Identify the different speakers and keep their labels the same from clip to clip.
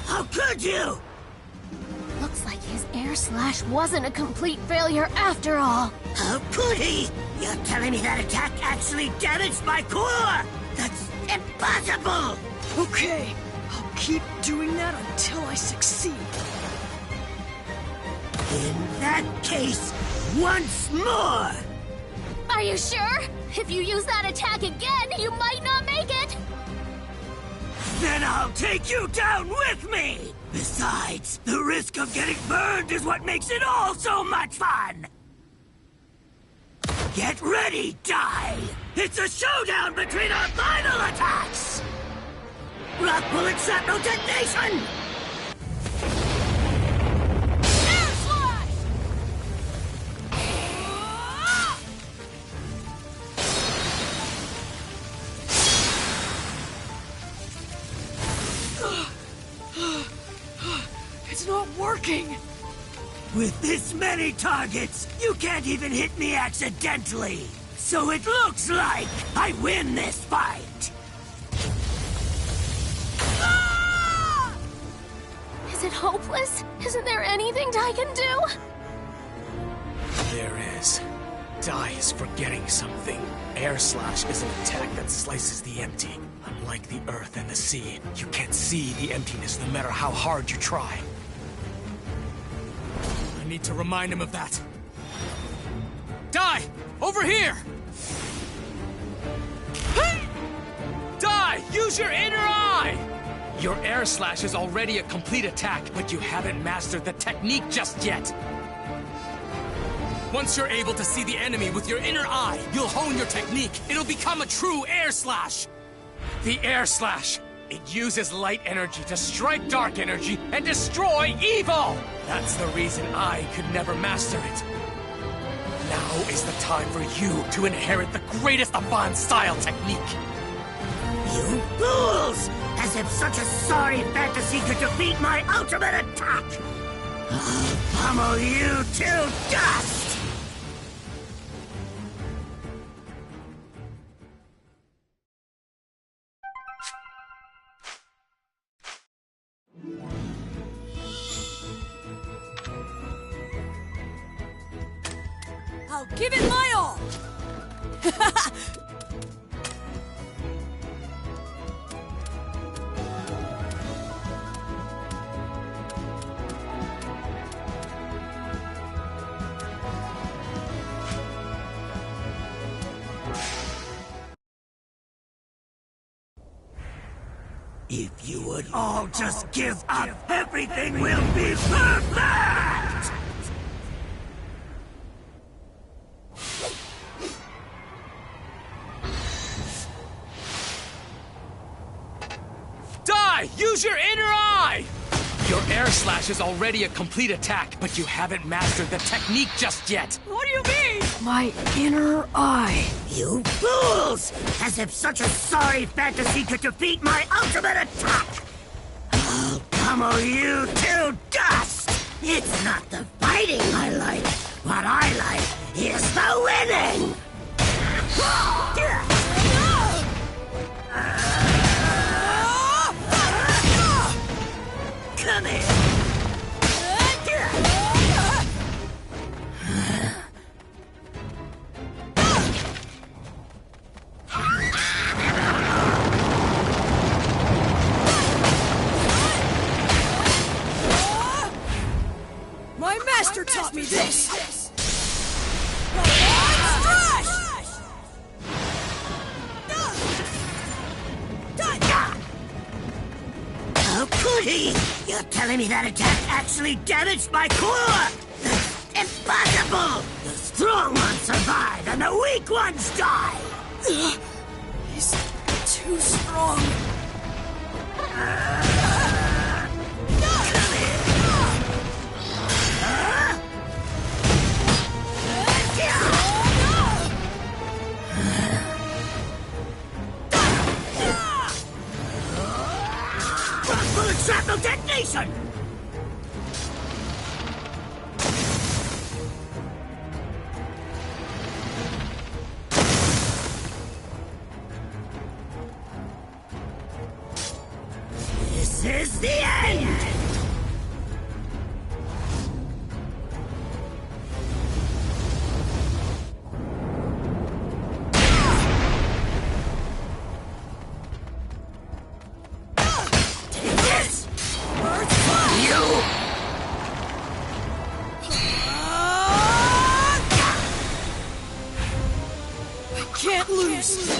Speaker 1: How could you?
Speaker 2: Looks like his air slash wasn't a complete failure after all.
Speaker 1: How could he? You're telling me that attack actually damaged my core? That's impossible!
Speaker 3: Okay, I'll keep doing that until I succeed.
Speaker 1: In that case, once more!
Speaker 2: Are you sure? If you use that attack again, you might not make it!
Speaker 1: Then I'll take you down with me! Besides, the risk of getting burned is what makes it all so much fun! Get ready, Die! It's a showdown between our final attacks! Rock bullet shrapnel detonation! Air slash!
Speaker 3: It's not working!
Speaker 1: With this many targets, you can't even hit me accidentally! So it looks like I win this fight!
Speaker 2: Is it hopeless? Isn't there anything Dai can do?
Speaker 4: There is. Dai is forgetting something. Air Slash is an attack that slices the empty. Unlike the earth and the sea, you can't see the emptiness no matter how hard you try. I need to remind him of that. Dai! Over here! Hey! Dai! Use your inner eye! Your air slash is already a complete attack, but you haven't mastered the technique just yet. Once you're able to see the enemy with your inner eye, you'll hone your technique. It'll become a true air slash. The air slash. It uses light energy to strike dark energy and destroy evil! That's the reason I could never master it. Now is the time for you to inherit the greatest Avan style technique.
Speaker 1: You fools! As if such a sorry fantasy could defeat my ultimate attack! I'll pummel you to dust!
Speaker 3: I'll give it my all!
Speaker 1: If you would all just give up, everything will be perfect!
Speaker 4: Dai! Use your inner eye! Your air slash is already a complete attack, but you haven't mastered the technique just yet.
Speaker 3: What do you mean? My inner eye.
Speaker 1: You fools! As if such a sorry fantasy could defeat my ultimate attack! I'll pummel you to dust! It's not the fighting I like. What I like is the winning! Come here!
Speaker 3: My master taught me this!
Speaker 1: How could he? You're telling me that attack actually damaged my core? That's impossible! The strong ones survive and the weak ones die!
Speaker 3: He's too strong.
Speaker 1: Bullet shrapnel detonation! This is the end! Take this! You!
Speaker 3: Can't lose!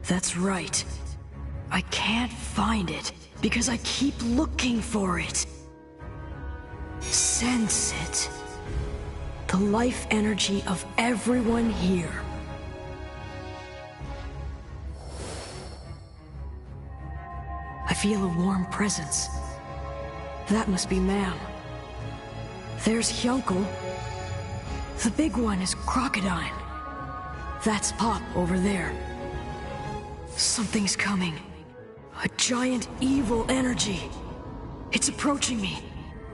Speaker 3: That's right. I can't find it, because I keep looking for it. Sense it. The life energy of everyone here. I feel a warm presence. That must be Mam. There's Hyunkel. The big one is Crocodile. That's Pop over there. Something's coming. A giant evil energy. It's approaching me,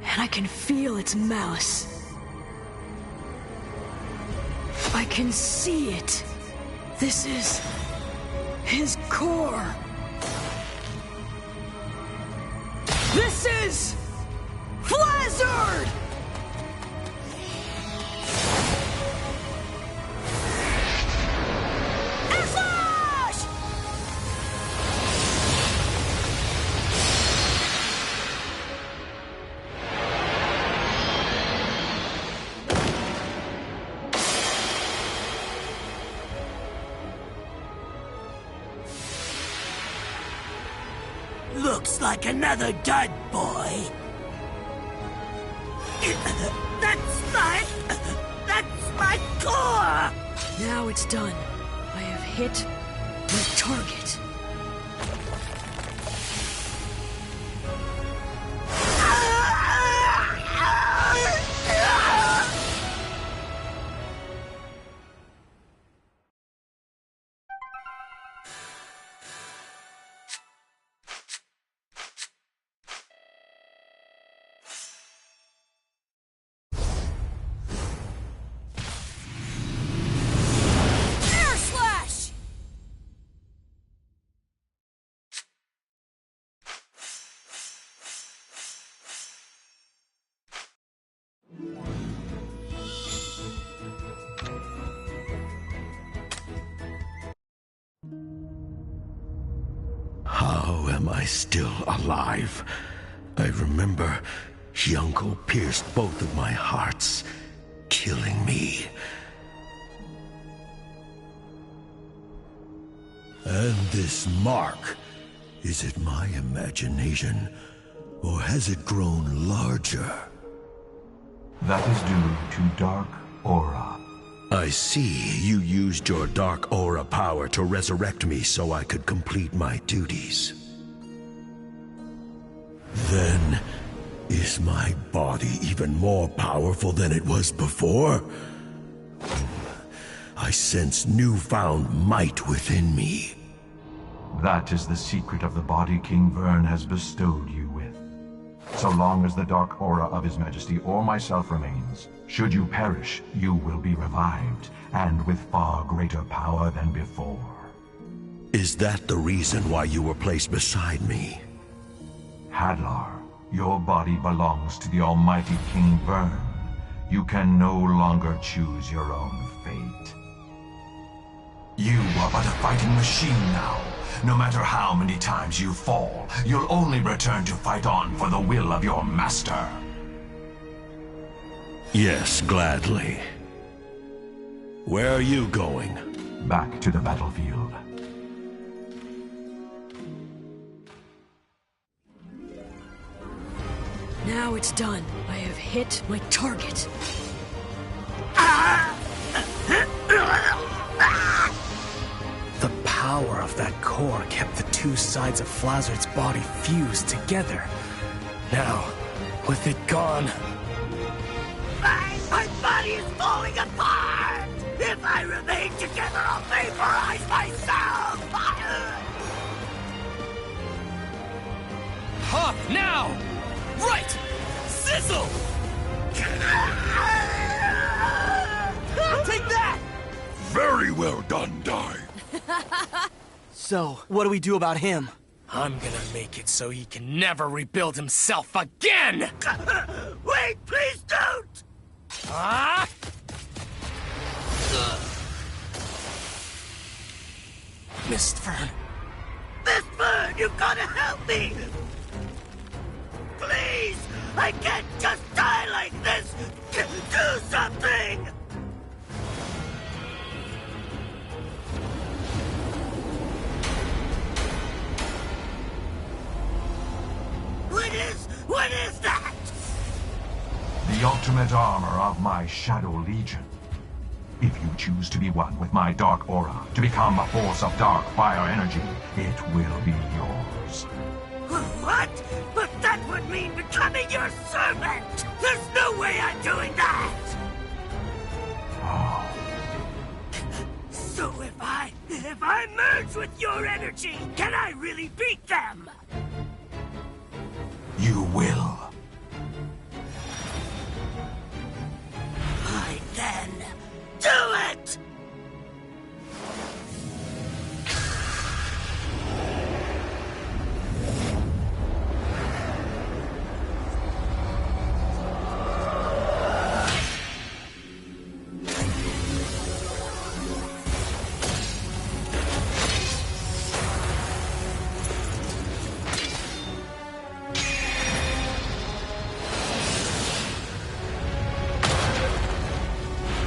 Speaker 3: and I can feel its malice. I can see it. This is his core. This is Flazzard!
Speaker 1: Looks like another dud, boy. That's my core!
Speaker 3: Now it's done. I have hit the target.
Speaker 5: How am I still alive? I remember Hyunkel pierced both of my hearts, killing me. And this mark, is it my imagination, or has it grown larger?
Speaker 6: That is due to dark aura.
Speaker 5: I see you used your dark aura power to resurrect me so I could complete my duties. Then, is my body even more powerful than it was before? I sense newfound might within me.
Speaker 6: That is the secret of the body King Vern has bestowed you with. So long as the dark aura of His Majesty or myself remains, should you perish, you will be revived, and with far greater power than before.
Speaker 5: Is that the reason why you were placed beside me?
Speaker 6: Hadlar, your body belongs to the almighty King Vern. You can no longer choose your own fate. You are but a fighting machine now. No matter how many times you fall, you'll only return to fight on for the will of your master.
Speaker 5: Yes, gladly. Where are you going?
Speaker 6: Back to the battlefield.
Speaker 3: Now it's done. I have hit my target.
Speaker 7: The power of that core kept the two sides of Flazzard's body fused together. Now, with it gone...
Speaker 1: My body is falling apart! If I remain together, I'll vaporize myself!
Speaker 4: Hop now! Right! Sizzle!
Speaker 5: well done, die.
Speaker 7: So, what do we do about him?
Speaker 4: I'm gonna make it so he can never rebuild himself again!
Speaker 1: Wait, please don't!
Speaker 4: Ah!
Speaker 7: Mistfern.
Speaker 1: Mistfern, you gotta help me! Please! I can't just die like this! Do something! What is that?
Speaker 6: The ultimate armor of my Shadow Legion. If you choose to be one with my dark aura, to become a force of dark fire energy, it will be yours.
Speaker 1: What? But that would mean becoming your servant! There's no way I'm doing that!
Speaker 6: Oh,
Speaker 1: So if I merge with your energy, can I really beat them?
Speaker 6: you will.
Speaker 1: I then do it!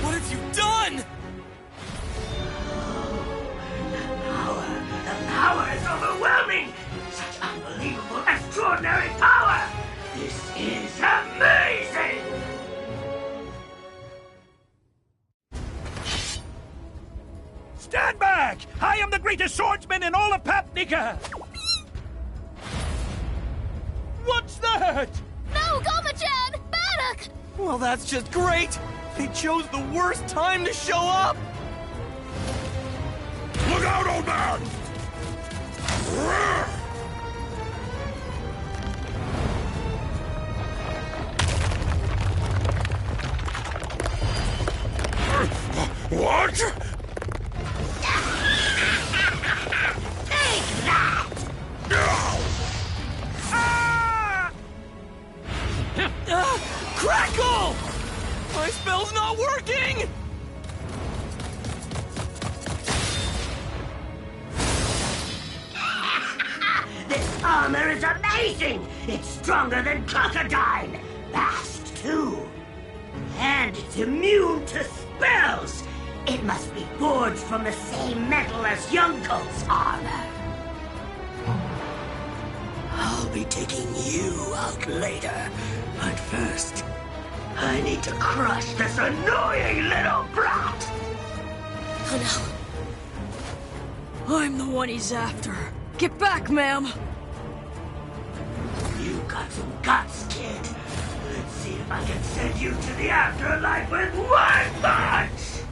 Speaker 4: What have you done?
Speaker 1: The power is overwhelming! Such unbelievable, extraordinary power! This is amazing!
Speaker 8: Stand back! I am the greatest swordsman in all of Papnica! What's that?
Speaker 2: No, Goma-chan! Bannock!
Speaker 7: Well, that's just great! They chose the worst time to show up!
Speaker 5: Look out, old man! What?
Speaker 1: Take that!
Speaker 7: Crackle! My spell's not working!
Speaker 1: This armor is amazing! It's stronger than Crocodile! Fast, too! And it's immune to spells! It must be forged from the same metal as Yunko's armor. I'll be taking you out later. But first, I need to crush this annoying little brat!
Speaker 3: Oh no. I'm the one he's after. Get back, ma'am!
Speaker 1: You got some guts, kid. Let's see if I can send you to the afterlife with one punch!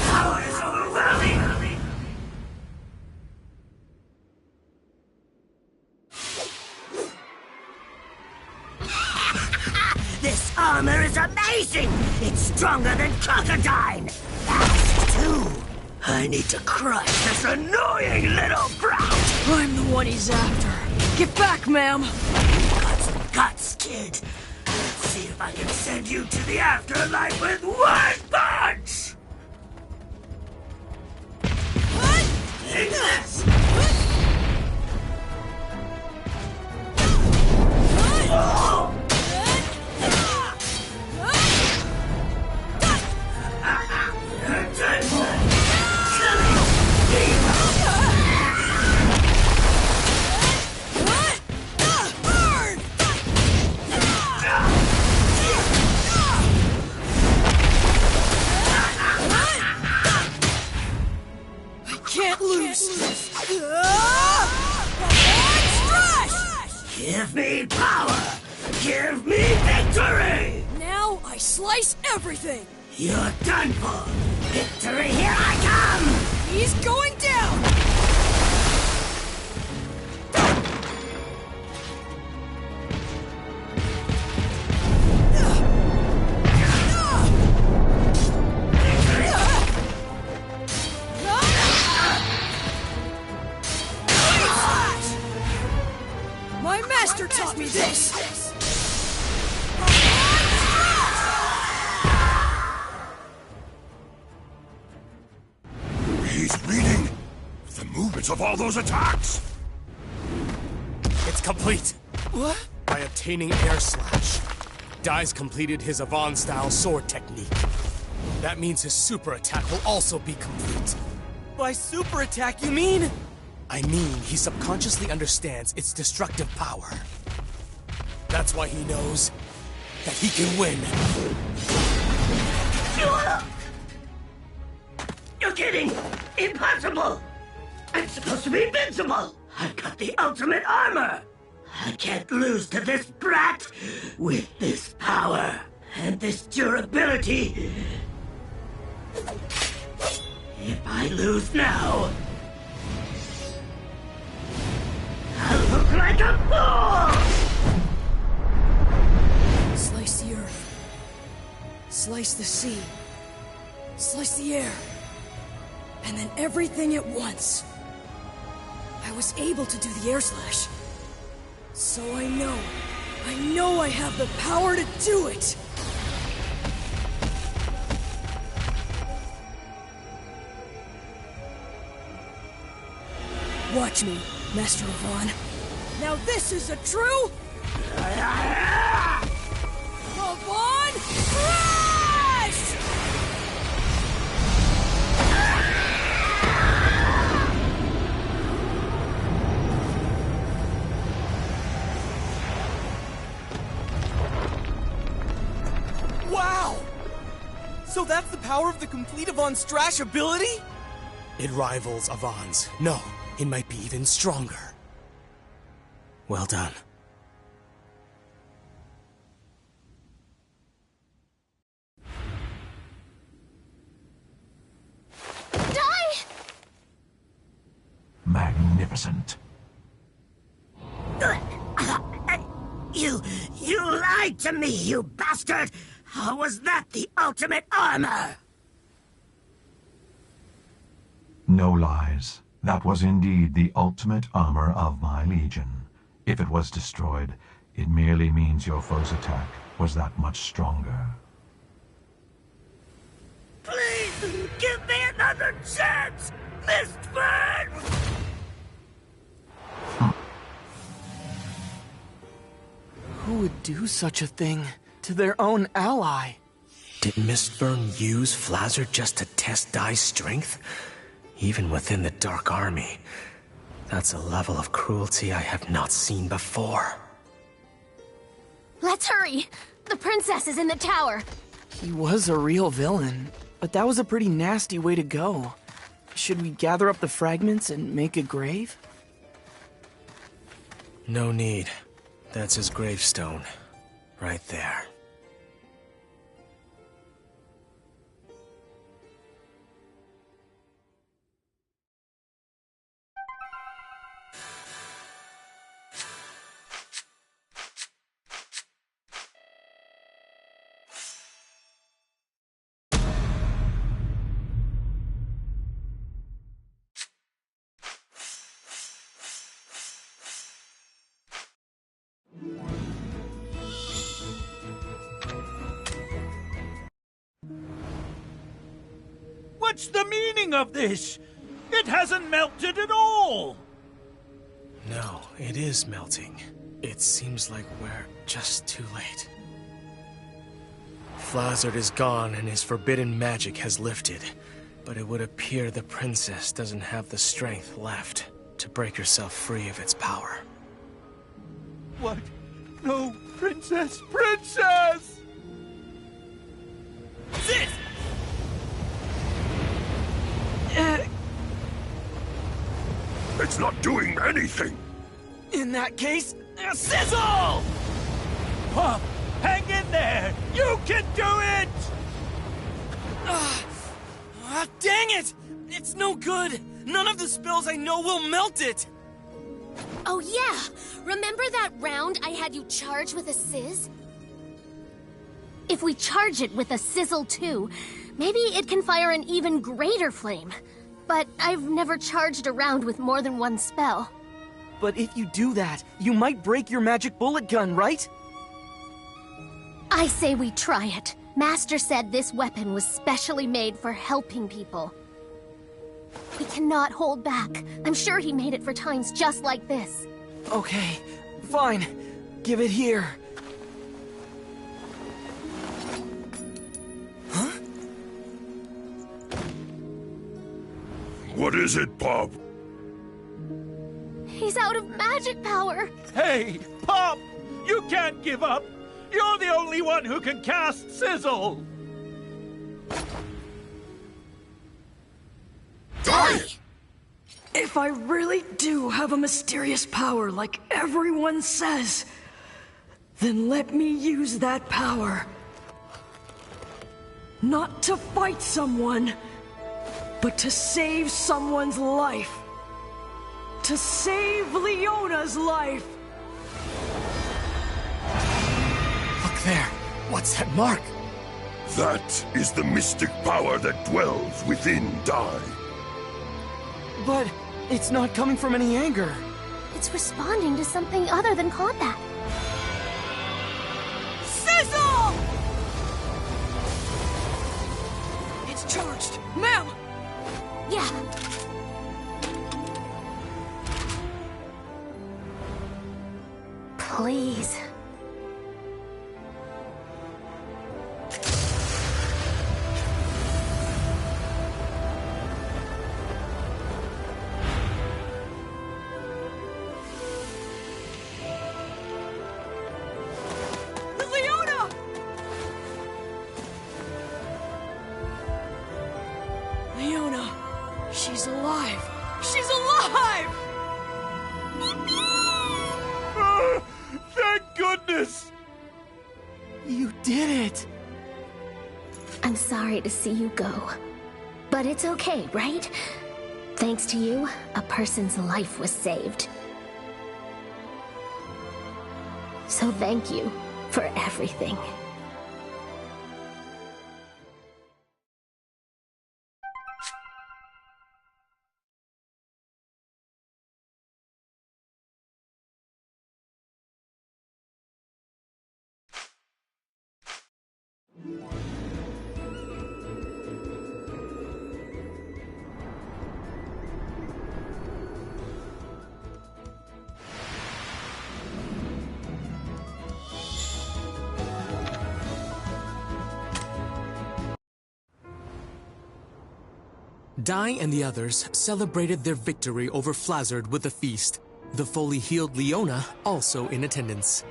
Speaker 1: Power is overwhelming! This armor is amazing! It's stronger than Crocodile! Fast, too! I need to crush this annoying little brat!
Speaker 3: I'm the one he's after. Get back, ma'am!
Speaker 1: You got some guts, kid. Let's see if I can send you to the afterlife with one punch! Take this!
Speaker 3: Can't lose!
Speaker 1: Give me power! Give me victory!
Speaker 3: Now I slice everything!
Speaker 1: You're done for! Victory, here I come!
Speaker 3: He's going down! My master taught me this!
Speaker 8: He's reading the movements of all those attacks!
Speaker 4: It's complete.
Speaker 7: What?
Speaker 4: By obtaining Air Slash, Dai's completed his Avant-style sword technique. That means his super attack will also be complete.
Speaker 7: By super attack, you mean?
Speaker 4: I mean, he subconsciously understands its destructive power. That's why he knows that he can win.
Speaker 1: You're kidding! Impossible! I'm supposed to be invincible! I've got the ultimate armor! I can't lose to this brat! With this power and this durability... If I lose now... I'll look like a fool!
Speaker 3: Slice the earth. Slice the sea. Slice the air. And then everything at once. I was able to do the air slash. So I know I have the power to do it! Watch me, Master Yvonne. Now this is a true... Yvonne Crash!
Speaker 7: Wow! So that's the power of the complete Yvonne's Strash ability?
Speaker 4: It rivals Avon's. No, it might be even stronger. Well done.
Speaker 6: Magnificent.
Speaker 1: You lied to me, you bastard! How was that the ultimate armor?
Speaker 6: No lies. That was indeed the ultimate armor of my legion. If it was destroyed, it merely means your foe's attack was that much stronger.
Speaker 1: Please, give me another chance, Mistburn!
Speaker 7: Who would do such a thing to their own ally?
Speaker 9: Did Mistburn use Flazzer just to test Dai's strength? Even within the Dark Army. That's a level of cruelty I have not seen before.
Speaker 2: Let's hurry! The princess is in the tower.
Speaker 7: He was a real villain, but that was a pretty nasty way to go.
Speaker 10: should we gather up the fragments and make a grave?
Speaker 7: No need. That's his gravestone. Right there.
Speaker 8: What's the meaning of this? It hasn't melted at all!
Speaker 7: No, it is melting. It seems like we're just too late. Flazard is gone and his forbidden magic has lifted. But it would appear the princess doesn't have the strength left to break herself free of its power.
Speaker 8: What? No, princess! Princess!
Speaker 4: Sis!
Speaker 5: It's not doing anything!
Speaker 4: In that case, sizzle!
Speaker 8: Pop, hang in there! You can do it!
Speaker 4: Dang it! It's no good! None of the spells I know will melt it!
Speaker 2: Oh yeah! Remember that round I had you charge with a sizz? If we charge it with a sizzle too, maybe it can fire an even greater flame. But I've never charged a round with more than one spell.
Speaker 10: But if you do that, you might break your magic bullet gun, right?
Speaker 2: I say we try it. Master said this weapon was specially made for helping people. We cannot hold back. I'm sure he made it for times just like this.
Speaker 10: Okay, fine. Give it here.
Speaker 5: What is it, Pop?
Speaker 2: He's out of magic power.
Speaker 8: Hey, Pop! You can't give up! You're the only one who can cast Sizzle!
Speaker 3: Die! If I really do have a mysterious power like everyone says, then let me use that power. Not to fight someone, but to save someone's life. To save Leona's life.
Speaker 7: Look there. What's that mark?
Speaker 5: That is the mystic power that dwells within Dai.
Speaker 10: But it's not coming from any anger.
Speaker 2: It's responding to something other than combat.
Speaker 3: Sizzle! It's charged. Ma'am!
Speaker 2: Yeah. Please.
Speaker 3: Leona! Leona, she's alive. She's alive!
Speaker 8: Thank goodness!
Speaker 10: You did it!
Speaker 2: I'm sorry to see you go. But it's okay, right? Thanks to you, a person's life was saved. So thank you for everything.
Speaker 4: Dai and the others celebrated their victory over Flazard with a feast, the fully healed Leona also in attendance.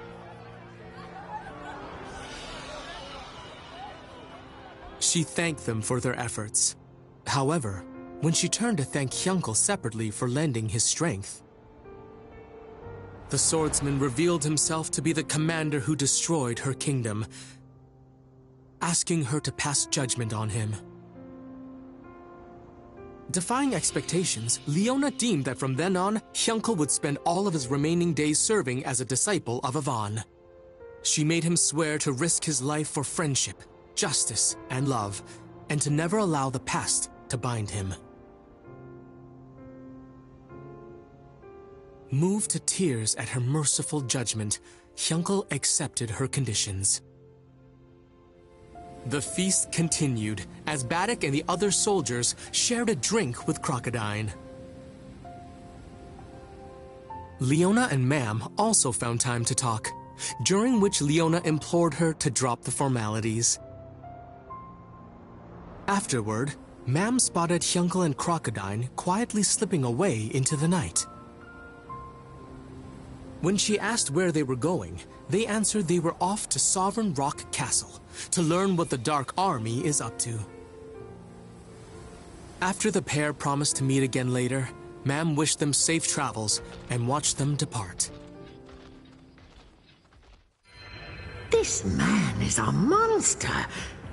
Speaker 4: She thanked them for their efforts. However,
Speaker 7: when she turned to thank Hyunkle separately for lending his strength. The swordsman revealed himself to be the commander who destroyed her kingdom, asking her to pass judgment on him. Defying expectations, Leona deemed that from then on, Hyunkle would spend all of his remaining days serving as a disciple of Yvonne. She made him swear to risk his life for friendship, justice, and love, and to never allow the past to bind him. Moved to tears at her merciful judgment, Hyunkle accepted her conditions. The feast continued as Baddock and the other soldiers shared a drink with Crocodine. Leona and Mam also found time to talk, during which Leona implored her to drop the formalities. Afterward, Mam spotted Hyunkle and Crocodine quietly slipping away into the night. When she asked where they were going, they answered they were off to Sovereign Rock Castle to learn what the Dark Army is up to. After the pair promised to meet again later, Mam wished them safe travels and watched them depart.
Speaker 1: This man is a monster.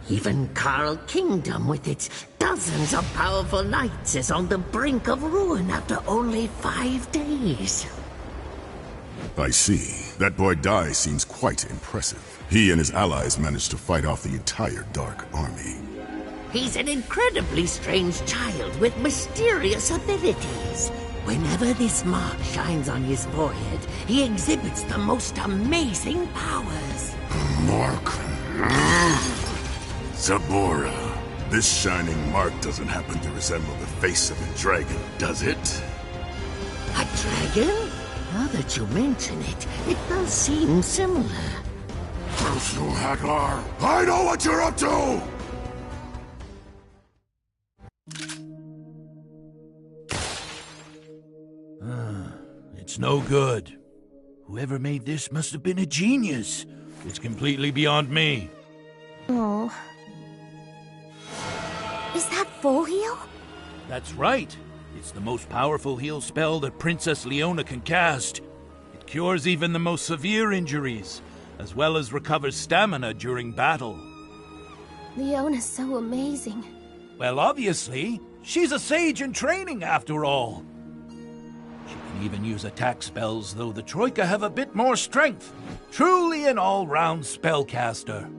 Speaker 1: Even Carl Kingdom, with its dozens of powerful knights, is on the brink of ruin after only 5 days.
Speaker 11: I see. That boy Dai seems quite impressive. He and his allies managed to fight off the entire Dark Army.
Speaker 1: He's an incredibly strange child with mysterious abilities. Whenever this mark shines on his forehead, he exhibits the most amazing powers.
Speaker 11: Mark? Zabora. This shining mark doesn't happen to resemble the face of a dragon, does it?
Speaker 1: A dragon? Now that you mention it, it does seem similar.
Speaker 11: Personal Hadlar, I know what you're up to!
Speaker 8: It's no good. Whoever made this must have been a genius. It's completely beyond me.
Speaker 2: Oh. Is that full heal?
Speaker 8: That's right. It's the most powerful heal spell that Princess Leona can cast. It cures even the most severe injuries, as well as recovers stamina during battle.
Speaker 2: Leona's so amazing.
Speaker 8: Well, obviously, she's a sage in training after all. She can even use attack spells, though the Troika have a bit more strength. Truly an all-round spellcaster.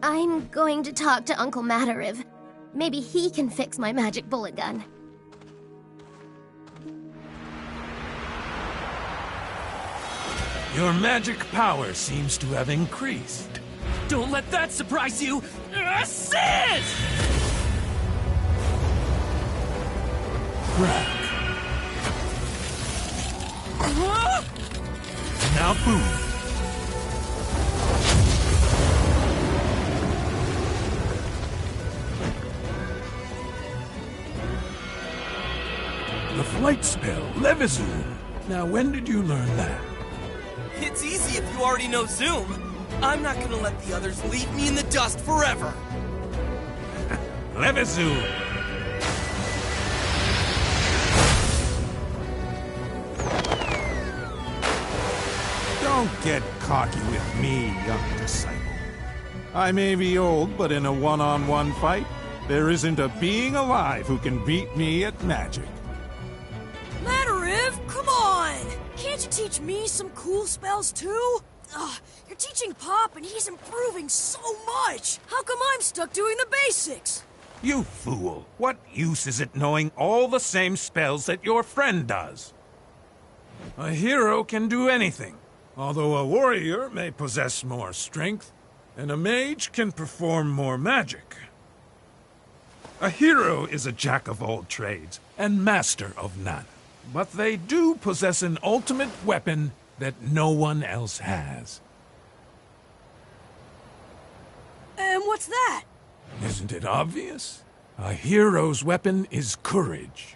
Speaker 2: I'm going to talk to Uncle Matariv. Maybe he can fix my magic bullet gun.
Speaker 8: Your magic power seems to have increased.
Speaker 4: Don't let that surprise you! Assist!
Speaker 8: Crack. Now boom. The flight spell, Levizoom. Now when did you learn that?
Speaker 12: It's easy if you already know Zoom. I'm not gonna let the others leave me in the dust forever.
Speaker 8: Levizoom.
Speaker 13: Don't get cocky with me, young disciple. I may be old, but in a one-on-one fight, there isn't a being alive who can beat me at magic.
Speaker 14: Matariv, come on! Can't you teach me some cool spells too? Ugh, you're teaching Pop and he's improving so much! How come I'm stuck doing the basics?
Speaker 13: You fool! What use is it knowing all the same spells that your friend does? A hero can do anything, although a warrior may possess more strength, and a mage can perform more magic. A hero is a jack of all trades and master of none, but they do possess an ultimate weapon that no one else has.
Speaker 14: And what's that?
Speaker 13: Isn't it obvious? A hero's weapon is courage.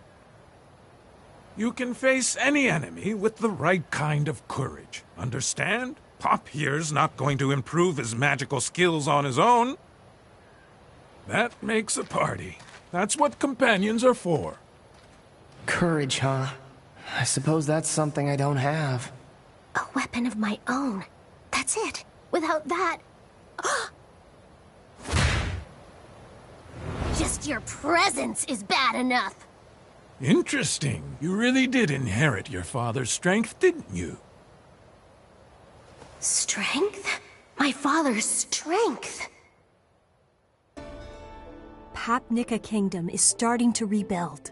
Speaker 13: You can face any enemy with the right kind of courage. Understand? Pop here's not going to improve his magical skills on his own. That makes a party. That's what companions are for.
Speaker 10: Courage, huh? I suppose that's something I don't have.
Speaker 2: A weapon of my own. That's it. Without that... Just your presence is bad enough.
Speaker 13: Interesting. You really did inherit your father's strength, didn't you?
Speaker 2: Strength? My father's strength?
Speaker 15: Papnica Kingdom is starting to rebuild.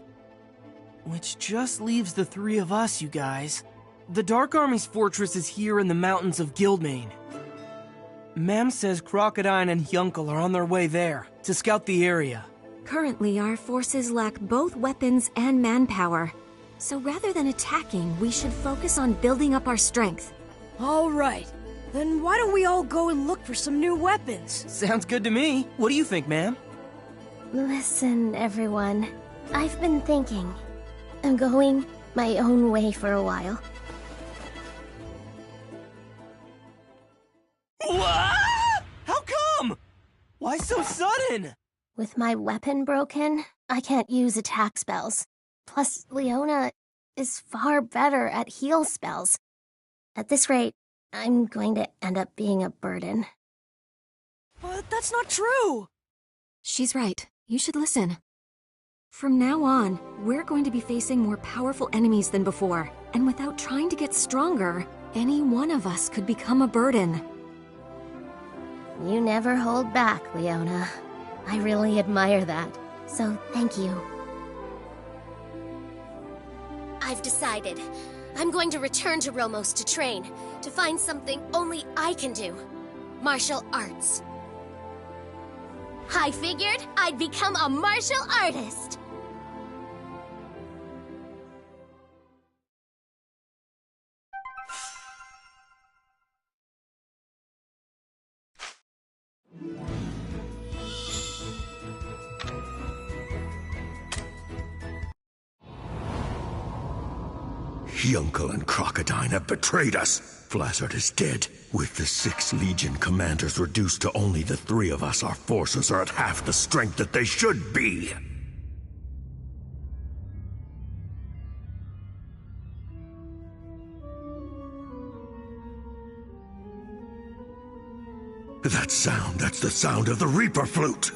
Speaker 10: Which just leaves the three of us, you guys. The Dark Army's fortress is here in the mountains of Guildmane. Mam says Crocodine and Hyunkel are on their way there, to scout the area.
Speaker 15: Currently, our forces lack both weapons and manpower. So rather than attacking, we should focus on building up our strength.
Speaker 14: All right. Then why don't we all go and look for some new weapons?
Speaker 10: Sounds good to me. What do you think, ma'am?
Speaker 2: Listen, everyone. I've been thinking. I'm going my own way for a while.
Speaker 10: What? How come? Why so sudden?
Speaker 2: With my weapon broken, I can't use attack spells. Plus, Leona is far better at heal spells. At this rate, I'm going to end up being a burden.
Speaker 14: But that's not true!
Speaker 15: She's right. You should listen. From now on, we're going to be facing more powerful enemies than before. And without trying to get stronger, any one of us could become a burden.
Speaker 2: You never hold back, Leona. I really admire that. So, thank you. I've decided. I'm going to return to Romos to train, to find something only I can do. Martial arts. I figured I'd become a martial artist!
Speaker 5: Hyunkel and Crocodine have betrayed us. Flazard is dead. With the 6 Legion commanders reduced to only the 3 of us, our forces are at half the strength that they should be. That sound, that's the sound of the Reaper flute.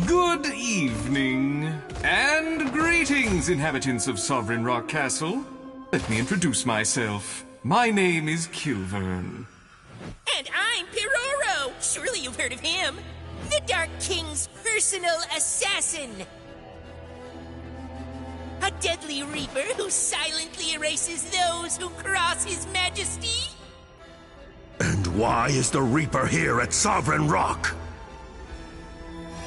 Speaker 16: Good evening, and greetings, inhabitants of Sovereign Rock Castle. Let me introduce myself. My name is Kilvern.
Speaker 17: And I'm Piroro! Surely you've heard of him. The Dark King's personal assassin. A deadly reaper who silently erases those who cross his majesty.
Speaker 5: And why is the Reaper here at Sovereign Rock?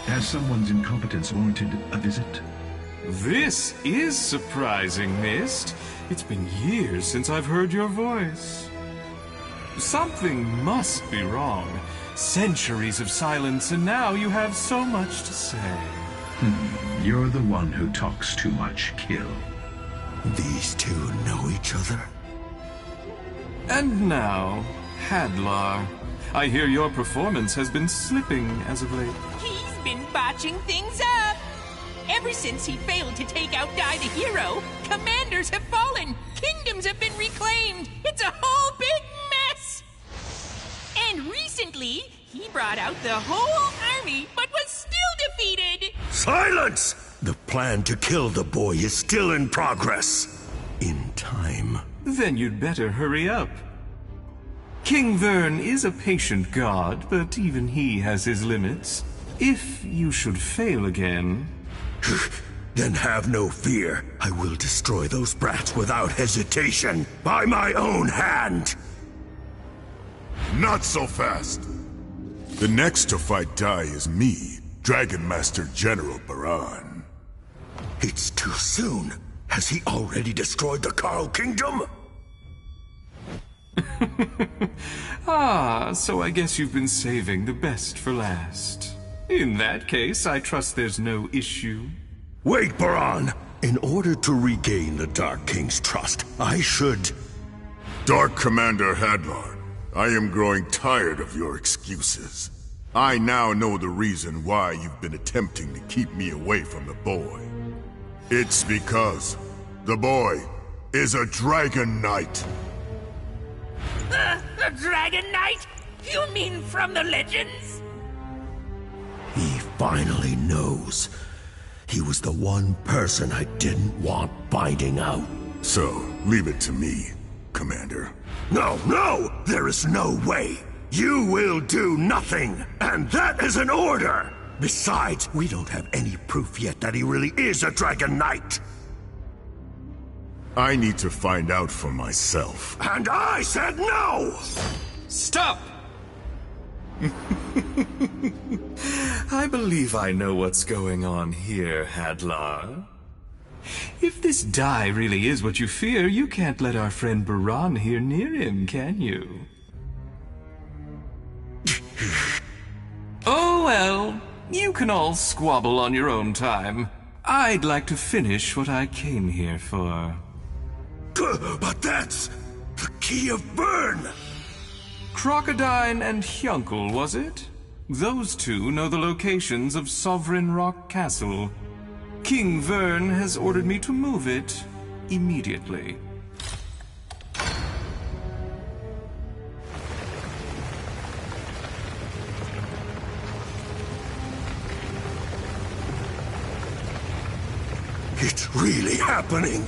Speaker 6: Has someone's incompetence warranted a visit?
Speaker 16: This is surprising, Mist. It's been years since I've heard your voice. Something must be wrong. Centuries of silence, and now you have so much to say.
Speaker 6: You're the one who talks too much, Kill.
Speaker 5: These two know each other?
Speaker 16: And now, Hadlar. I hear your performance has been slipping as of late.
Speaker 17: He's been botching things up. Ever since he failed to take out Dai the hero, commanders have fallen, kingdoms have been reclaimed. It's a whole big mess. And recently, he brought out the whole army, but was still defeated.
Speaker 5: Silence! The plan to kill the boy is still in progress. In time.
Speaker 16: Then you'd better hurry up. King Vern is a patient god, but even he has his limits. If you should fail again...
Speaker 5: Then have no fear. I will destroy those brats without hesitation, by my own hand!
Speaker 11: Not so fast! The next to fight Dai is me, Dragon Master General Baran.
Speaker 5: It's too soon. Has he already destroyed the Carl Kingdom?
Speaker 16: So I guess you've been saving the best for last. In that case, I trust there's no issue.
Speaker 5: Wait, Baran! In order to regain the Dark King's trust, I should...
Speaker 11: Dark Commander Hadlar, I am growing tired of your excuses. I now know the reason why you've been attempting to keep me away from the boy. It's because the boy is a Dragon Knight.
Speaker 17: A Dragon Knight? You mean from the legends?
Speaker 5: He finally knows. He was the one person I didn't want finding out.
Speaker 11: So, leave it to me, Commander.
Speaker 5: No, no! There is no way! You will do nothing! And that is an order! Besides, we don't have any proof yet that he really is a Dragon Knight!
Speaker 11: I need to find out for myself.
Speaker 5: And I said no!
Speaker 16: Stop! I believe I know what's going on here, Hadlar. If this die really is what you fear, you can't let our friend Baran here near him, can you? Oh well, you can all squabble on your own time. I'd like to finish what I came here for.
Speaker 5: But that's the Key of Vern!
Speaker 16: Crocodine and Hyuncle, was it? Those two know the locations of Sovereign Rock Castle. King Vern has ordered me to move it immediately.
Speaker 5: It's really happening!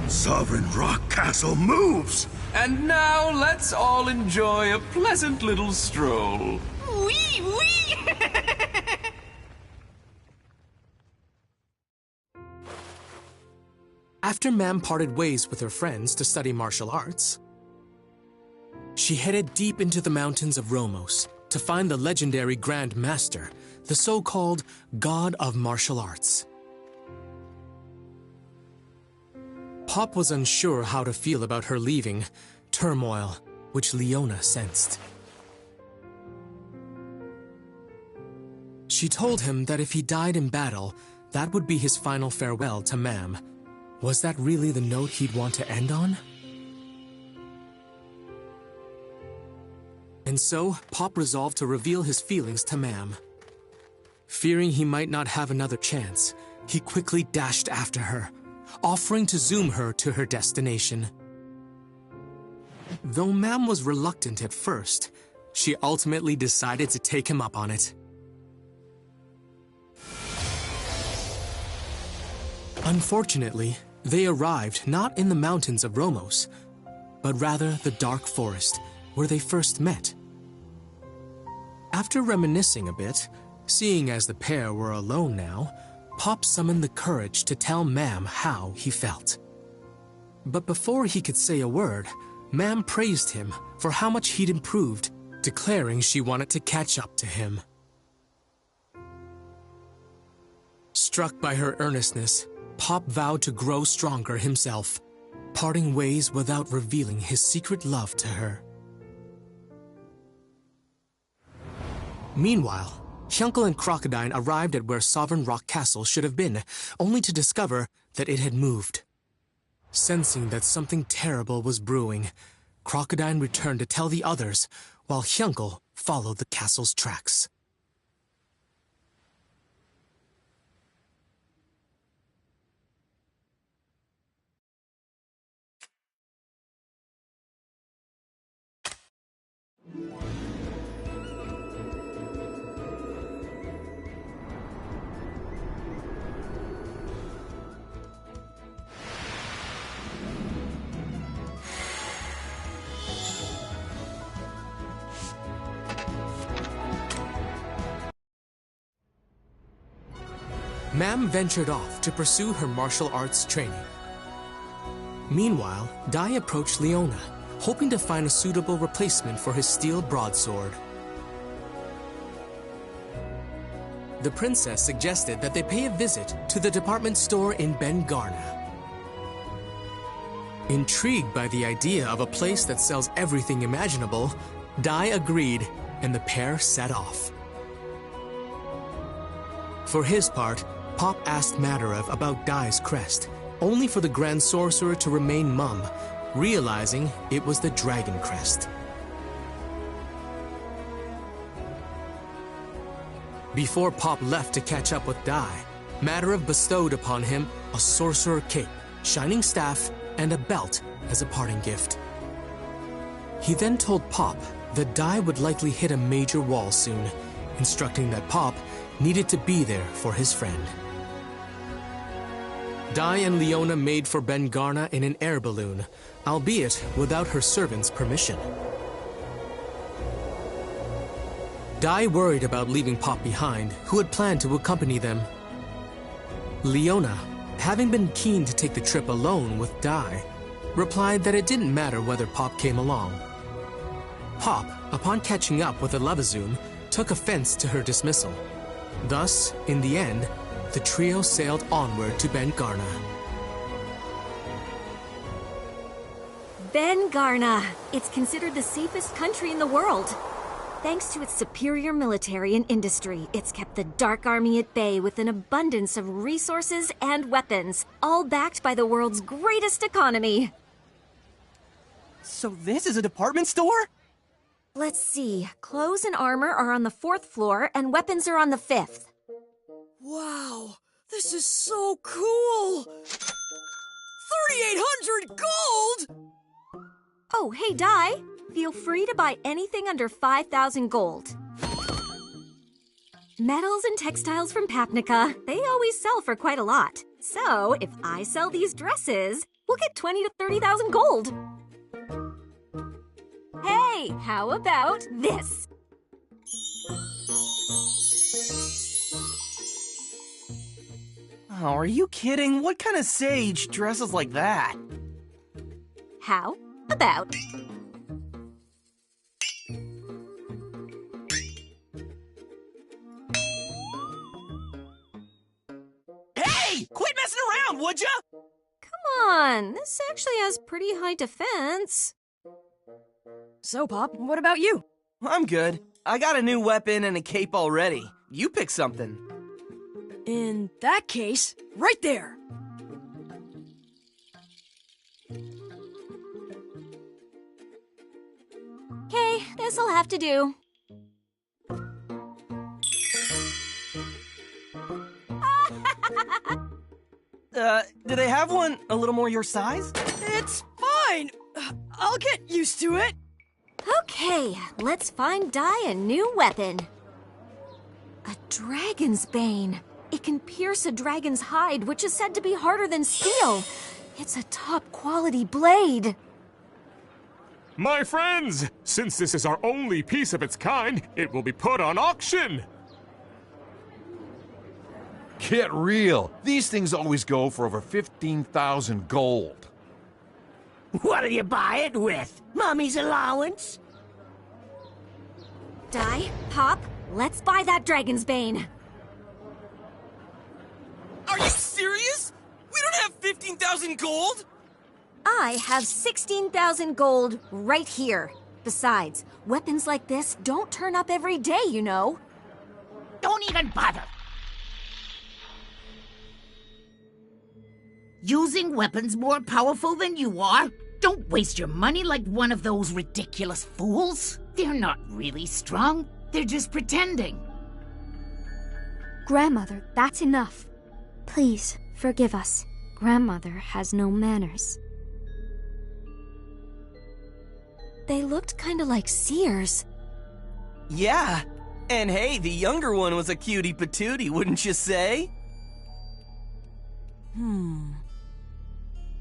Speaker 5: Sovereign Rock Castle moves!
Speaker 16: And now let's all enjoy a pleasant little stroll.
Speaker 17: Wee wee!
Speaker 7: After Mam parted ways with her friends to study martial arts, she headed deep into the mountains of Romos to find the legendary Grand Master, the so-called God of Martial Arts. Pop was unsure how to feel about her leaving, turmoil which Leona sensed. She told him that if he died in battle, that would be his final farewell to Mam. Was that really the note he'd want to end on? And so, Pop resolved to reveal his feelings to Mam. Fearing he might not have another chance, he quickly dashed after her, offering to zoom her to her destination. Though Mam was reluctant at first, she ultimately decided to take him up on it. Unfortunately, they arrived not in the mountains of Romos, but rather the dark forest where they first met. After reminiscing a bit, seeing as the pair were alone now, Pop summoned the courage to tell Mam how he felt. But before he could say a word, Mam praised him for how much he'd improved, declaring she wanted to catch up to him. Struck by her earnestness, Pop vowed to grow stronger himself, parting ways without revealing his secret love to her. Meanwhile, Hyuncle and Crocodine arrived at where Sovereign Rock Castle should have been, only to discover that it had moved. Sensing that something terrible was brewing, Crocodine returned to tell the others, while Hyuncle followed the castle's tracks. Mam ventured off to pursue her martial arts training. Meanwhile, Dai approached Leona, hoping to find a suitable replacement for his steel broadsword. The princess suggested that they pay a visit to the department store in Ben Garna. Intrigued by the idea of a place that sells everything imaginable, Dai agreed, and the pair set off. For his part, Pop asked Madarov about Dai's crest, only for the Grand Sorcerer to remain mum, realizing it was the Dragon Crest. Before Pop left to catch up with Dai, Matarov bestowed upon him a sorcerer cape, shining staff, and a belt as a parting gift. He then told Pop that Dai would likely hit a major wall soon, instructing that Pop needed to be there for his friend. Dai and Leona made for Ben Garna in an air balloon, albeit without her servant's permission. Dai worried about leaving Pop behind, who had planned to accompany them. Leona, having been keen to take the trip alone with Dai, replied that it didn't matter whether Pop came along. Pop, upon catching up with the Levazoom, took offense to her dismissal. Thus, in the end, the trio sailed onward to Ben Garna.
Speaker 15: Ben Garna. It's considered the safest country in the world. Thanks to its superior military and industry, it's kept the Dark Army at bay with an abundance of resources and weapons, all backed by the world's greatest economy.
Speaker 10: So this is a department store?
Speaker 15: Let's see. Clothes and armor are on the 4th floor, and weapons are on the 5th.
Speaker 14: Wow, this is so cool! 3,800 gold!
Speaker 15: Oh, hey, Dai. Feel free to buy anything under 5,000 gold. Metals and textiles from Papnica, they always sell for quite a lot. So, if I sell these dresses, we'll get 20 to 30,000 gold. Hey, how about this?
Speaker 10: Oh, are you kidding? What kind of sage dresses like that?
Speaker 15: How about...
Speaker 10: Hey! Quit messing around, would ya?
Speaker 15: Come on, this actually has pretty high defense.
Speaker 14: So, Pop, what about you?
Speaker 10: I'm good. I got a new weapon and a cape already. You pick something.
Speaker 14: In that case, right there.
Speaker 15: Okay, this'll have to do.
Speaker 10: Do they have one a little more your size?
Speaker 14: It's fine. I'll get used to it.
Speaker 15: Okay, let's find Dai a new weapon. A dragon's bane. It can pierce a dragon's hide, which is said to be harder than steel. It's a top-quality blade.
Speaker 18: My friends, since this is our only piece of its kind, it will be put on auction.
Speaker 6: Get real. These things always go for over 15,000 gold.
Speaker 1: What'll you buy it with? Mommy's allowance?
Speaker 15: Dai, Pop, let's buy that dragon's bane.
Speaker 12: Are you serious? We don't have 15,000 gold?
Speaker 15: I have 16,000 gold right here. Besides, weapons like this don't turn up every day, you know.
Speaker 1: Don't even bother. Using weapons more powerful than you are? Don't waste your money like one of those ridiculous fools. They're not really strong. They're just pretending.
Speaker 19: Grandmother, that's enough. Please, forgive us. Grandmother has no manners.
Speaker 15: They looked kinda like seers.
Speaker 10: Yeah. And hey, the younger one was a cutie patootie, wouldn't you say?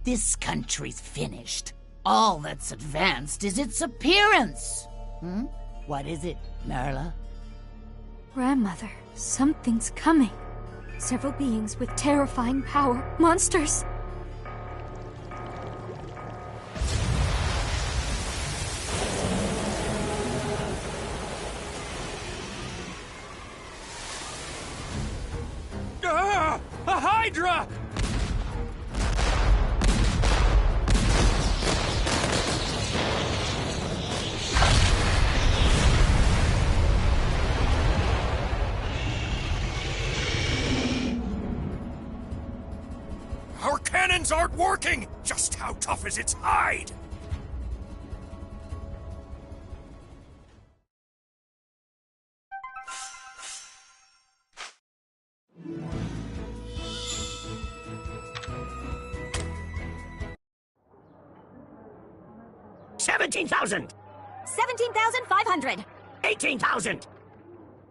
Speaker 1: This country's finished. All that's advanced is its appearance. What is it, Marla?
Speaker 19: Grandmother, something's coming. Several beings with terrifying power. Monsters!
Speaker 18: Ah! A Hydra!
Speaker 13: Our cannons aren't working! Just how tough is its hide?
Speaker 1: 17,000!
Speaker 15: 17,500!
Speaker 1: 18,000!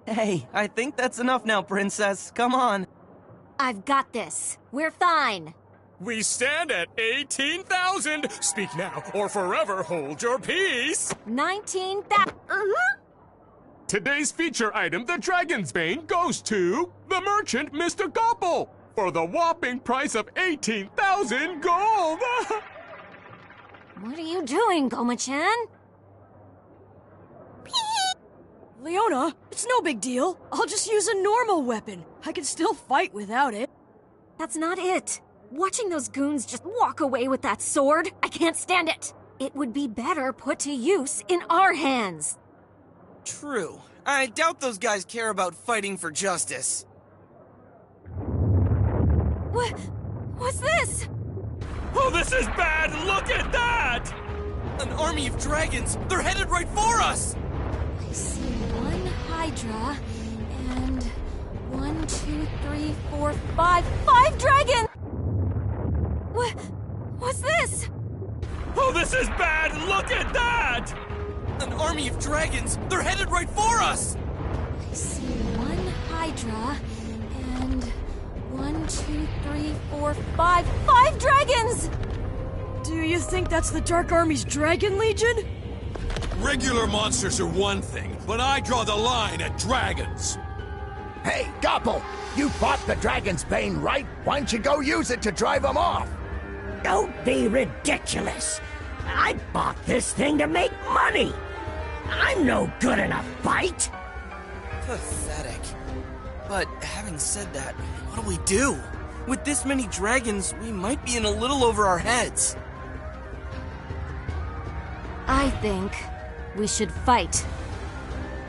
Speaker 10: Hey, I think that's enough now, Princess. Come on.
Speaker 15: I've got this. We're fine.
Speaker 18: We stand at 18,000! Speak now, or forever hold your peace!
Speaker 15: 19,000.
Speaker 18: Today's feature item, the Dragon's Bane, goes to the merchant, Mr. Gopple, for the whopping price of 18,000 gold!
Speaker 15: What are you doing, Goma-chan?
Speaker 14: Leona, it's no big deal. I'll just use a normal weapon. I can still fight without it.
Speaker 15: That's not it. Watching those goons just walk away with that sword, I can't stand it. It would be better put to use in our hands.
Speaker 12: True. I doubt those guys care about fighting for justice.
Speaker 15: What's this?
Speaker 12: Oh, this is bad! Look at that! An army of dragons! They're headed right for us!
Speaker 15: I see one Hydra, and 1, 2, 3, 4, 5 dragons! What's this?
Speaker 12: Oh, this is bad! Look at that! An army of dragons! They're headed right for us!
Speaker 15: I see one Hydra, and 1, 2, 3, 4, 5 dragons!
Speaker 14: Do you think that's the Dark Army's Dragon Legion?
Speaker 5: Regular monsters are one thing, but I draw the line at dragons.
Speaker 20: Hey, Gopple! You bought the Dragon's Bane, right? Why don't you go use it to drive them off?
Speaker 1: Don't be ridiculous. I bought this thing to make money. I'm no good in a fight.
Speaker 12: Pathetic. But having said that, what do we do? With this many dragons, we might be in a little over our heads.
Speaker 15: I think we should fight.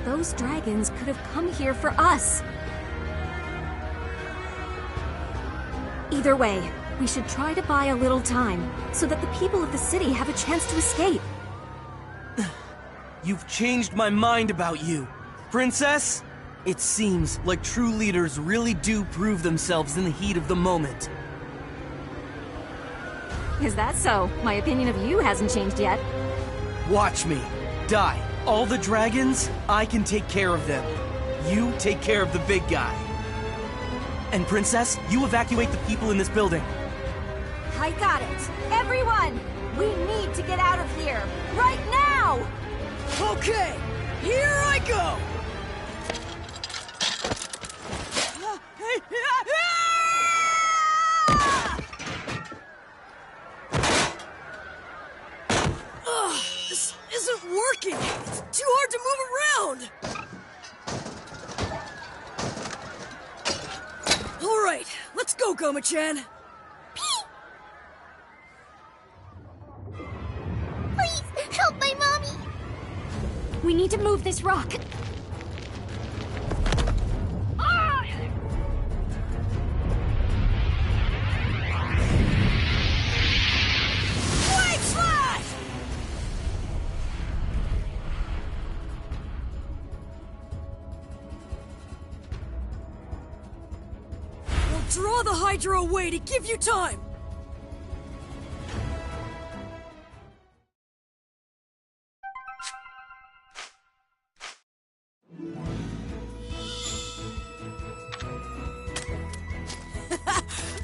Speaker 15: Those dragons could have come here for us. Either way, we should try to buy a little time, so that the people of the city have a chance to escape.
Speaker 10: You've changed my mind about you. Princess, it seems like true leaders really do prove themselves in the heat of the moment.
Speaker 15: Is that so? My opinion of you hasn't changed yet.
Speaker 10: Watch me. Die. All the dragons, I can take care of them. You take care of the big guy. And Princess, you evacuate the people in this building.
Speaker 15: I got it. Everyone, we need to get out of here. Right now!
Speaker 14: Okay, here I go! This isn't working! It's too hard to move around! Alright, let's go, Goma-chan!
Speaker 2: Please, help my mommy!
Speaker 15: We need to move this rock.
Speaker 14: Flame slash! We'll draw the Hydra away to give you time.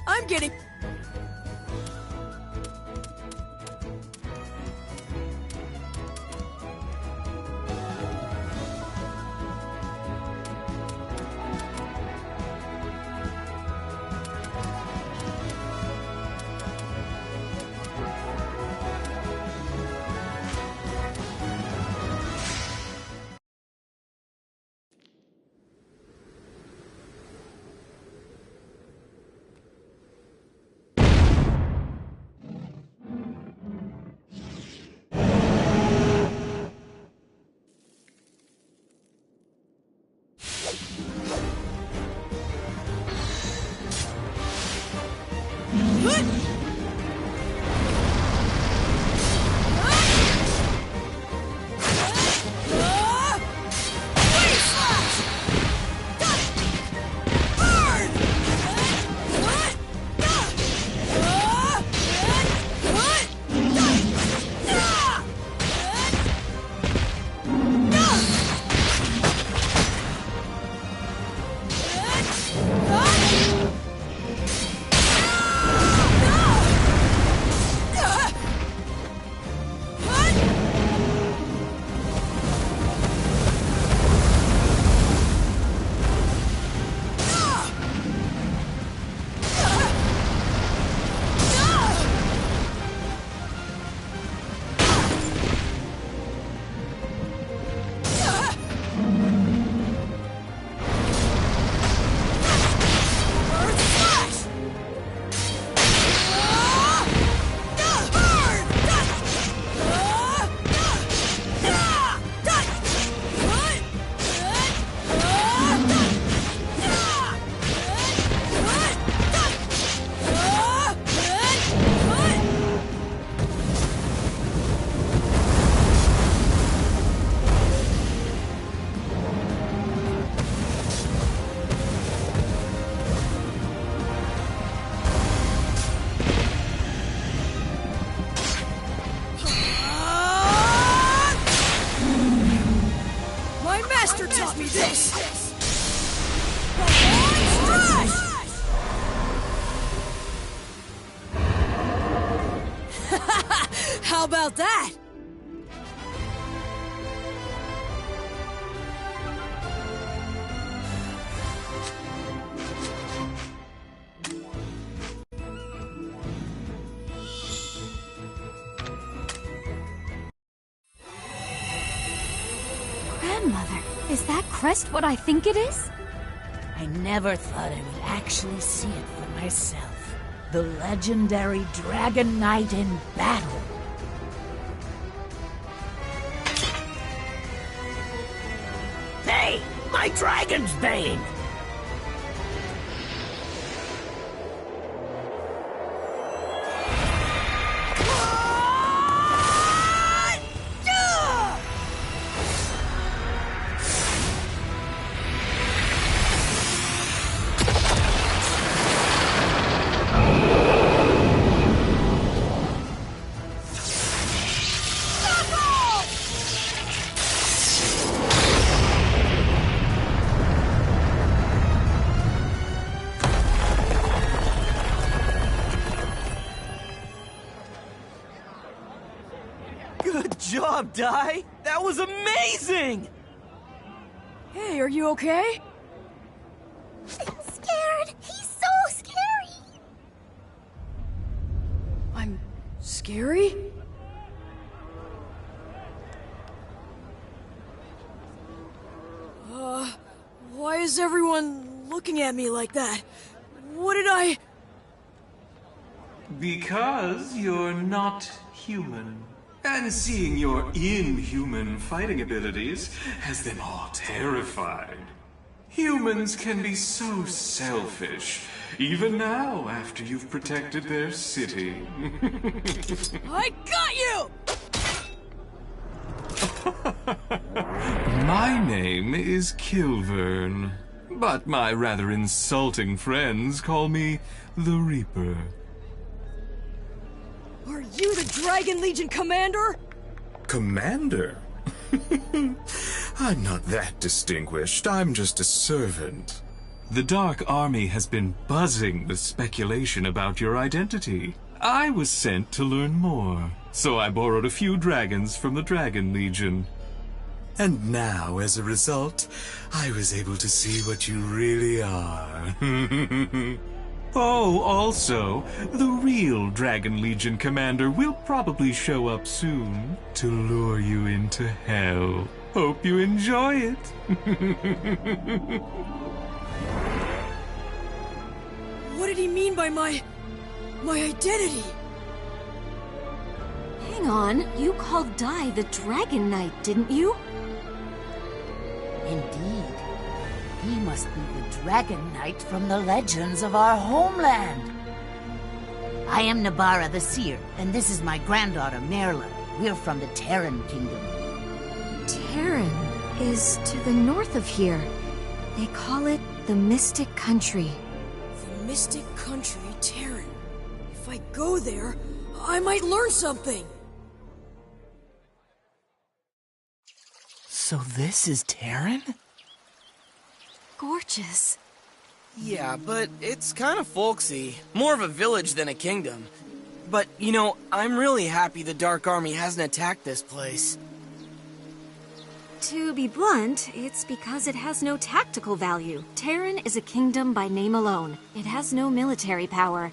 Speaker 14: I'm getting... How about that?
Speaker 19: Grandmother, is that crest what I think it is?
Speaker 1: I never thought I would actually see it for myself. The legendary Dragon Knight in battle. Hey! My Dragon's Bane!
Speaker 10: Good job, Dai! That was amazing!
Speaker 14: Hey, are you okay?
Speaker 2: I'm scared! He's so scary!
Speaker 14: I'm scary? Why is everyone looking at me like that? What did I...
Speaker 16: Because you're not human. And seeing your inhuman fighting abilities has them all terrified. Humans can be so selfish, even now after you've protected their city.
Speaker 14: I got you!
Speaker 16: My name is Kilvern, but my rather insulting friends call me the Reaper.
Speaker 14: Are you the Dragon Legion commander?
Speaker 21: Commander? I'm not that distinguished. I'm just a servant.
Speaker 16: The Dark Army has been buzzing with speculation about your identity. I was sent to learn more, so I borrowed a few dragons from the Dragon Legion.
Speaker 21: And now, as a result, I was able to see what you really are.
Speaker 16: Oh, also, the real Dragon Legion commander will probably show up soon to lure you into hell. Hope you enjoy it.
Speaker 14: What did he mean by my identity?
Speaker 15: Hang on, you called Dai the Dragon Knight, didn't you?
Speaker 1: Indeed. He must be the Dragon Knight from the legends of our homeland. I am Nabara the Seer, and this is my granddaughter, Merla. We're from the Terran Kingdom.
Speaker 15: Terran is to the north of here. They call it the Mystic Country.
Speaker 14: The Mystic Country, Terran. If I go there, I might learn something.
Speaker 12: So this is Terran?
Speaker 15: Gorgeous.
Speaker 12: Yeah, but it's kind of folksy. More of a village than a kingdom. But, you know, I'm really happy the Dark Army hasn't attacked this place.
Speaker 15: To be blunt, it's because it has no tactical value. Terran is a kingdom by name alone. It has no military power.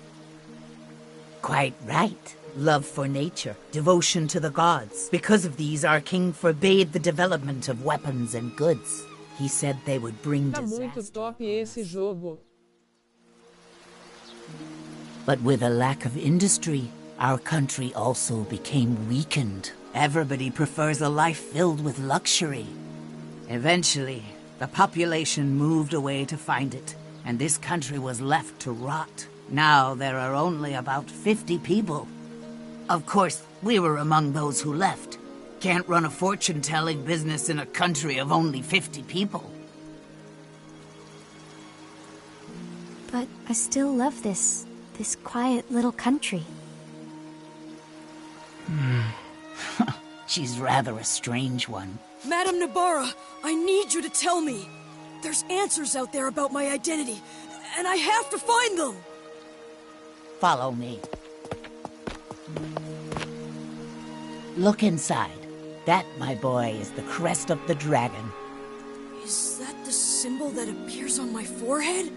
Speaker 1: Quite right. Love for nature, devotion to the gods. Because of these, our king forbade the development of weapons and goods. He said they would bring
Speaker 22: Tá
Speaker 1: disaster.
Speaker 22: muito top esse jogo.
Speaker 1: But with a lack of industry, our country also became weakened. Everybody prefers a life filled with luxury. Eventually, the population moved away to find it, and this country was left to rot. Now there are only about 50 people. Of course, we were among those who left. Can't run a fortune-telling business in a country of only 50 people.
Speaker 19: But I still love this quiet little country.
Speaker 1: She's rather a strange one.
Speaker 14: Madam Nabara, I need you to tell me. There's answers out there about my identity, and I have to find them.
Speaker 1: Follow me. Look inside. That, my boy, is the crest of the dragon.
Speaker 14: Is that the symbol that appears on my forehead?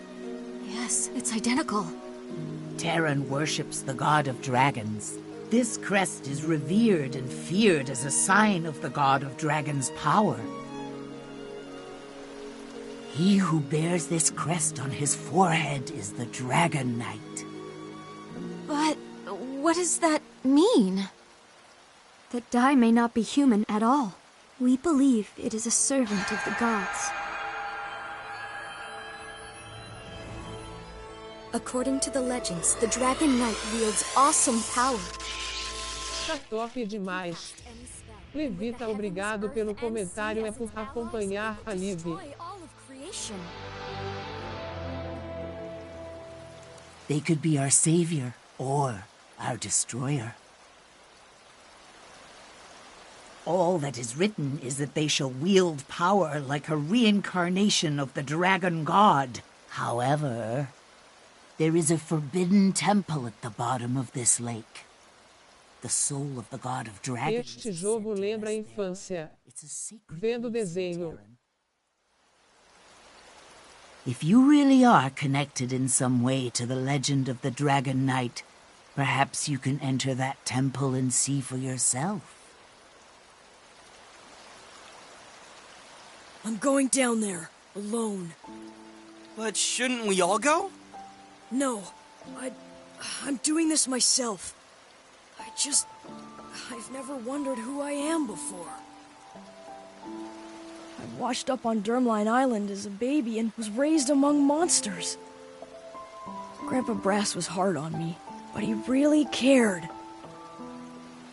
Speaker 15: Yes, it's identical.
Speaker 1: Terran worships the god of dragons. This crest is revered and feared as a sign of the god of dragons' power. He who bears this crest on his forehead is the Dragon Knight.
Speaker 15: But what does that mean?
Speaker 19: That Dai may not be human at all. We believe it is a servant of the gods. According to the legends, the Dragon Knight wields awesome power.
Speaker 9: Tá top demais. Levita, obrigado pelo comentário, é por acompanhar a Liv.
Speaker 1: They could be our savior or our destroyer. All that is written is that they shall wield power like a reincarnation of the dragon god. However, there is a forbidden temple at the bottom of this lake. The soul of the god of dragons.
Speaker 9: Este jogo lembra a infância. Vendo o desenho.
Speaker 1: If you really are connected in some way to the legend of the Dragon Knight, perhaps you can enter that temple and see for yourself.
Speaker 14: I'm going down there, alone.
Speaker 12: But shouldn't we all go?
Speaker 14: No, I'm doing this myself. I've never wondered who I am before. I washed up on Dermline Island as a baby and was raised among monsters. Grandpa Brass was hard on me, but he really cared.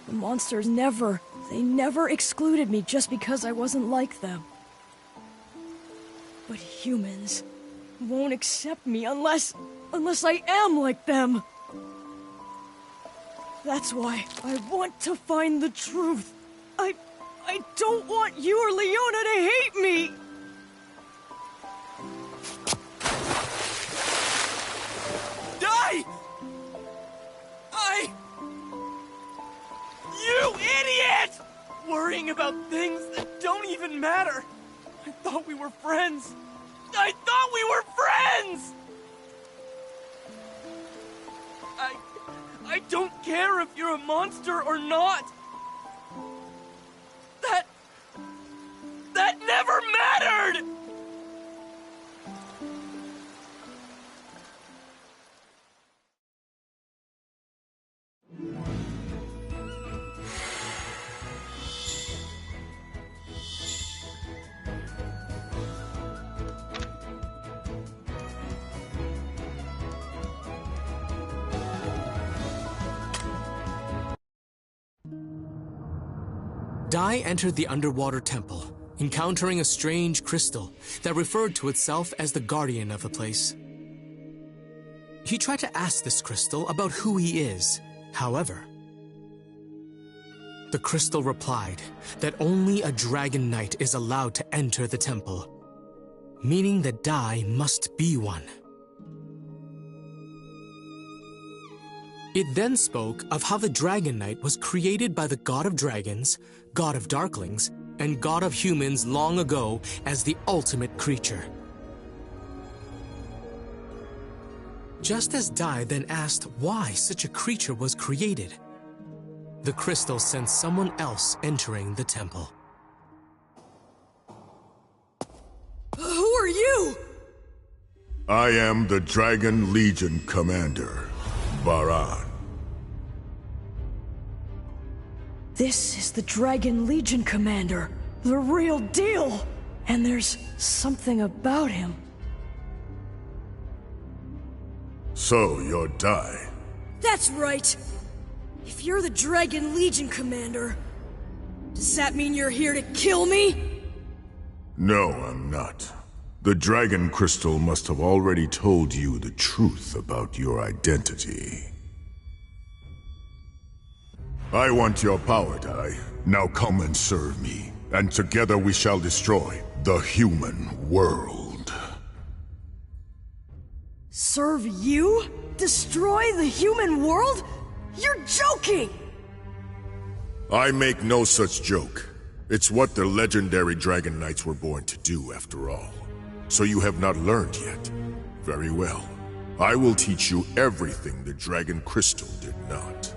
Speaker 14: The monsters never excluded me just because I wasn't like them. But humans won't accept me unless I am like them. That's why I want to find the truth. I don't want you or Leona to hate me!
Speaker 12: Die! You idiot!
Speaker 10: Worrying about things that don't even matter. I thought we were friends. I thought we were friends! I don't care if you're a monster or not. That never mattered!
Speaker 7: Dai entered the underwater temple, encountering a strange crystal that referred to itself as the guardian of the place. He tried to ask this crystal about who he is. However, the crystal replied that only a dragon knight is allowed to enter the temple, meaning that Dai must be one. It then spoke of how the Dragon Knight was created by the god of dragons, god of darklings, and god of humans long ago as the ultimate creature. Just as Dai then asked why such a creature was created, the crystal sensed someone else entering the temple.
Speaker 14: Who are you?
Speaker 11: I am the Dragon Legion Commander, Varan.
Speaker 14: This is the Dragon Legion Commander, the real deal! And there's something about him.
Speaker 11: So, you're Dai.
Speaker 14: That's right! If you're the Dragon Legion Commander, does that mean you're here to kill me?
Speaker 11: No, I'm not. The Dragon Crystal must have already told you the truth about your identity. I want your power, Dai. Now come and serve me, and together we shall destroy the human world.
Speaker 14: Serve you? Destroy the human world? You're joking!
Speaker 11: I make no such joke. It's what the legendary Dragon Knights were born to do, after all. So you have not learned yet. Very well. I will teach you everything the Dragon Crystal did not.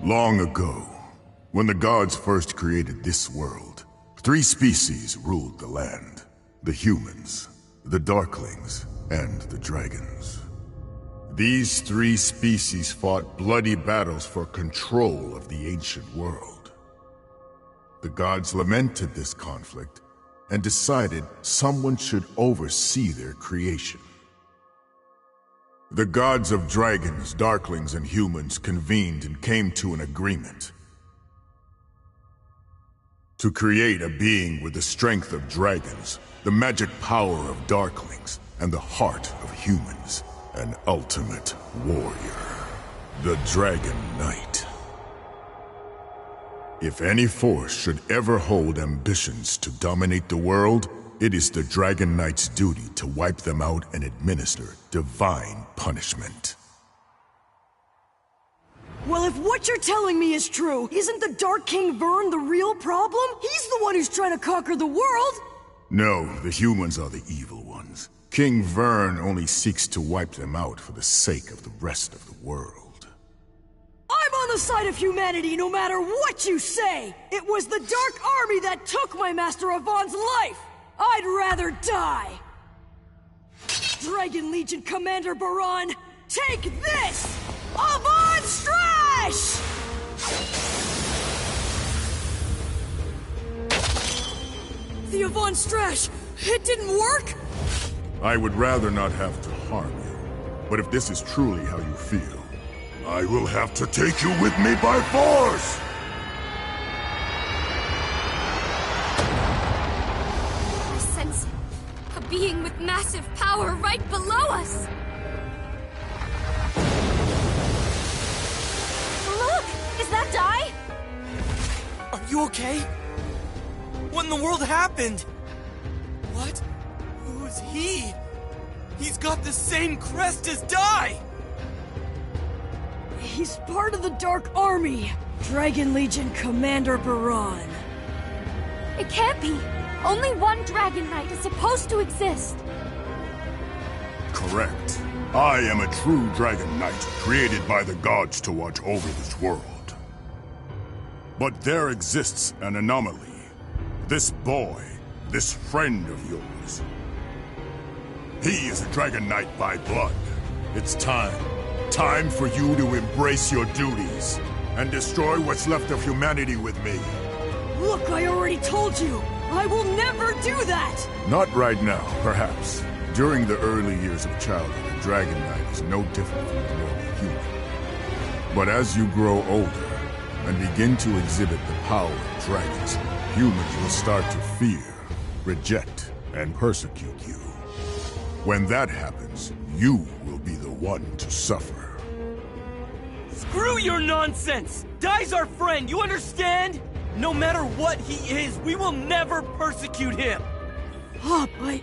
Speaker 11: Long ago, when the gods first created this world, 3 species ruled the land. The humans, the Darklings, and the dragons. These 3 species fought bloody battles for control of the ancient world. The gods lamented this conflict and decided someone should oversee their creation. The gods of dragons, darklings, and humans convened and came to an agreement to create a being with the strength of dragons, the magic power of darklings, and the heart of humans. An ultimate warrior. The Dragon Knight. If any force should ever hold ambitions to dominate the world, it is the Dragon Knight's duty to wipe them out and administer divine punishment.
Speaker 14: Well, if what you're telling me is true, isn't the Dark King Vern the real problem? He's the one who's trying to conquer the world!
Speaker 11: No, the humans are the evil ones. King Vern only seeks to wipe them out for the sake of the rest of the world.
Speaker 14: I'm on the side of humanity no matter what you say! It was the Dark Army that took my Master Avon's life! I'd rather die! Dragon Legion Commander Baron, take this! Avon Strash! The Avon Strash, it didn't work?
Speaker 11: I would rather not have to harm you, but if this is truly how you feel, I will have to take you with me by force!
Speaker 19: I sense a being with massive power right below us! Look! Is that Dai?
Speaker 12: Are you okay? What in the world happened? What? Who's he? He's got the same crest as Dai!
Speaker 14: He's part of the Dark Army. Dragon Legion Commander Baron.
Speaker 19: It can't be! Only one Dragon Knight is supposed to exist!
Speaker 11: Correct. I am a true Dragon Knight, created by the gods to watch over this world. But there exists an anomaly. This boy, this friend of yours. He is a Dragon Knight by blood. It's time. Time for you to embrace your duties and destroy what's left of humanity with me.
Speaker 14: Look, I already told you! I will never do that!
Speaker 11: Not right now, perhaps. During the early years of childhood, a Dragon Knight is no different from a normal human. But as you grow older and begin to exhibit the power of dragons, humans will start to fear, reject, and persecute you. When that happens, you will be the one to suffer.
Speaker 12: Screw your nonsense! Dai's our friend, you understand? No matter what he is, we will never persecute him!
Speaker 14: Oh, but...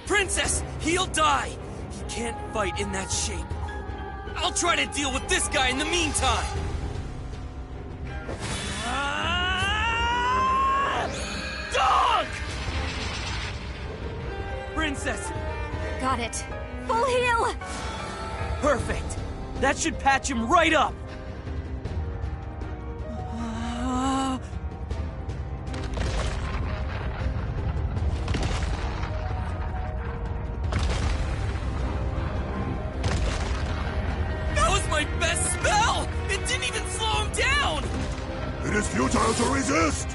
Speaker 12: Princess, he'll die! He can't fight in that shape. I'll try to deal with this guy in the meantime! Dog! Princess!
Speaker 19: Got it. Full heal!
Speaker 12: Perfect! That should patch him right up! That was my best spell! It didn't even slow him down!
Speaker 11: It is futile to resist!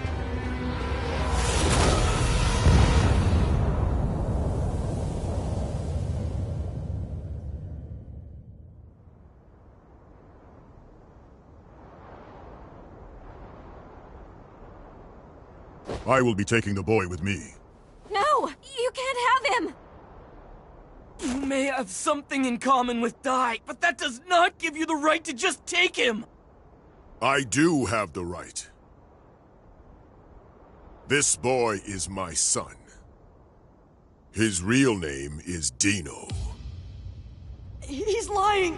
Speaker 11: I will be taking the boy with me.
Speaker 19: No! You can't have him!
Speaker 12: You may have something in common with Dai, but that does not give you the right to just take him!
Speaker 11: I do have the right. This boy is my son. His real name is Dino.
Speaker 14: He's lying!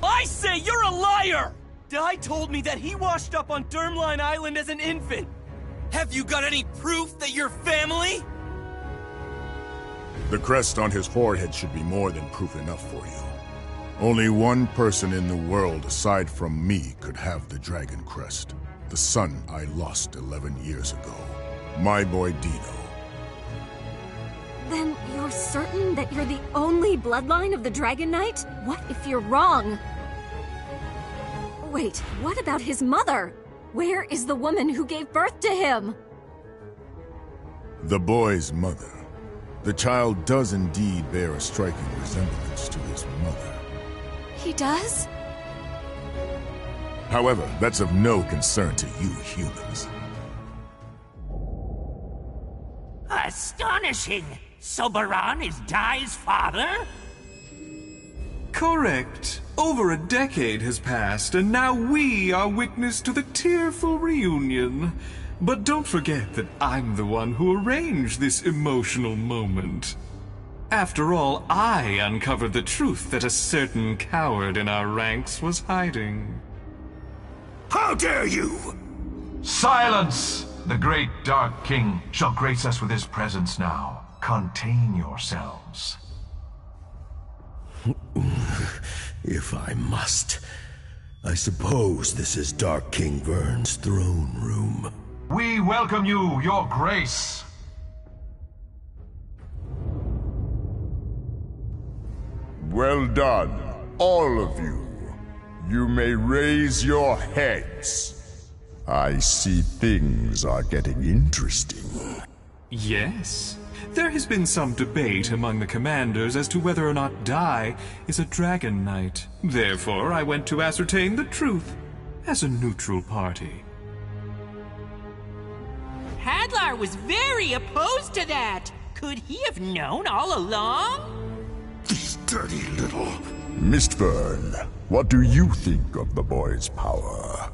Speaker 12: I say you're a liar! Dai told me that he washed up on Dermline Island as an infant. Have you got any proof that you're family?
Speaker 11: The crest on his forehead should be more than proof enough for you. Only one person in the world aside from me could have the dragon crest. The son I lost 11 years ago. My boy Dino.
Speaker 15: Then you're certain that you're the only bloodline of the Dragon Knight? What if you're wrong? Wait, what about his mother? Where is the woman who gave birth to him?
Speaker 11: The boy's mother. The child does indeed bear a striking resemblance to his mother.
Speaker 15: He does?
Speaker 11: However, that's of no concern to you humans.
Speaker 1: Astonishing! So Baran is Dai's father?
Speaker 16: Correct. Over a decade has passed, and now we are witness to the tearful reunion. But don't forget that I'm the one who arranged this emotional moment. After all, I uncovered the truth that a certain coward in our ranks was hiding.
Speaker 5: How dare you!
Speaker 6: Silence! The great Dark King shall grace us with his presence now. Contain yourselves.
Speaker 5: If I must, I suppose this is Dark King Vern's throne room.
Speaker 6: We welcome you, your grace.
Speaker 11: Well done, all of you. You may raise your heads. I see things are getting interesting.
Speaker 16: Yes. There has been some debate among the commanders as to whether or not Dai is a Dragon Knight. Therefore, I went to ascertain the truth as a neutral party.
Speaker 17: Hadlar was very opposed to that. Could he have known all along?
Speaker 5: These dirty little...
Speaker 11: Mistburn, what do you think of the boy's power?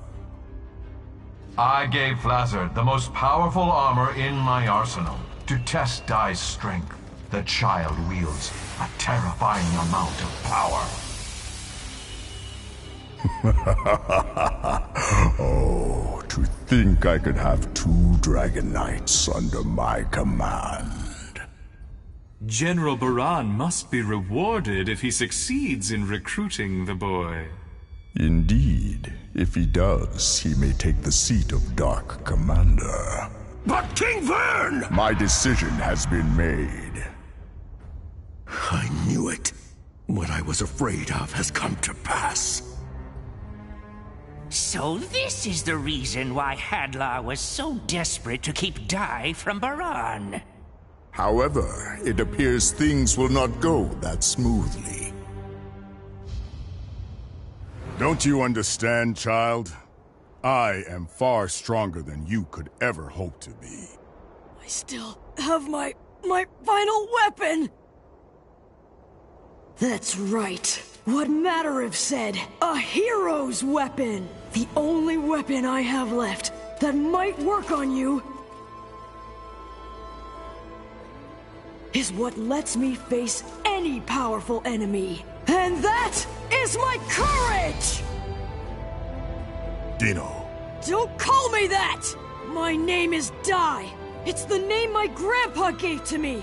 Speaker 6: I gave Flazard the most powerful armor in my arsenal. To test Dai's strength, the child wields a terrifying amount of power.
Speaker 11: Oh, to think I could have 2 Dragon Knights under my command.
Speaker 16: General Baran must be rewarded if he succeeds in recruiting the boy.
Speaker 11: Indeed. If he does, he may take the seat of Dark Commander.
Speaker 5: But King Vern!
Speaker 11: My decision has been made.
Speaker 5: I knew it. What I was afraid of has come to pass.
Speaker 1: So this is the reason why Hadlar was so desperate to keep Dai from Baran.
Speaker 11: However, it appears things will not go that smoothly. Don't you understand, child? I am far stronger than you could ever hope to be.
Speaker 14: I still have my final weapon! That's right. What Matariv said. A hero's weapon! The only weapon I have left that might work on you is what lets me face any powerful enemy. And that is my courage!
Speaker 11: Dino.
Speaker 14: Don't call me that! My name is Dai. It's the name my grandpa gave to me.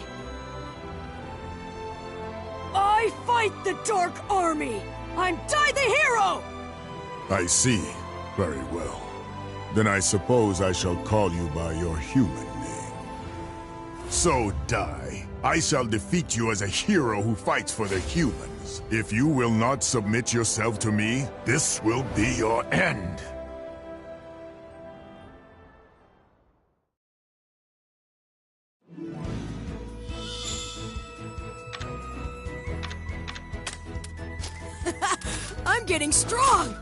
Speaker 14: I fight the Dark Army. I'm Dai the Hero!
Speaker 11: I see. Very well. Then I suppose I shall call you by your human name. So, Dai, I shall defeat you as a hero who fights for the humans. If you will not submit yourself to me, this will be your end.
Speaker 14: I'm getting strong!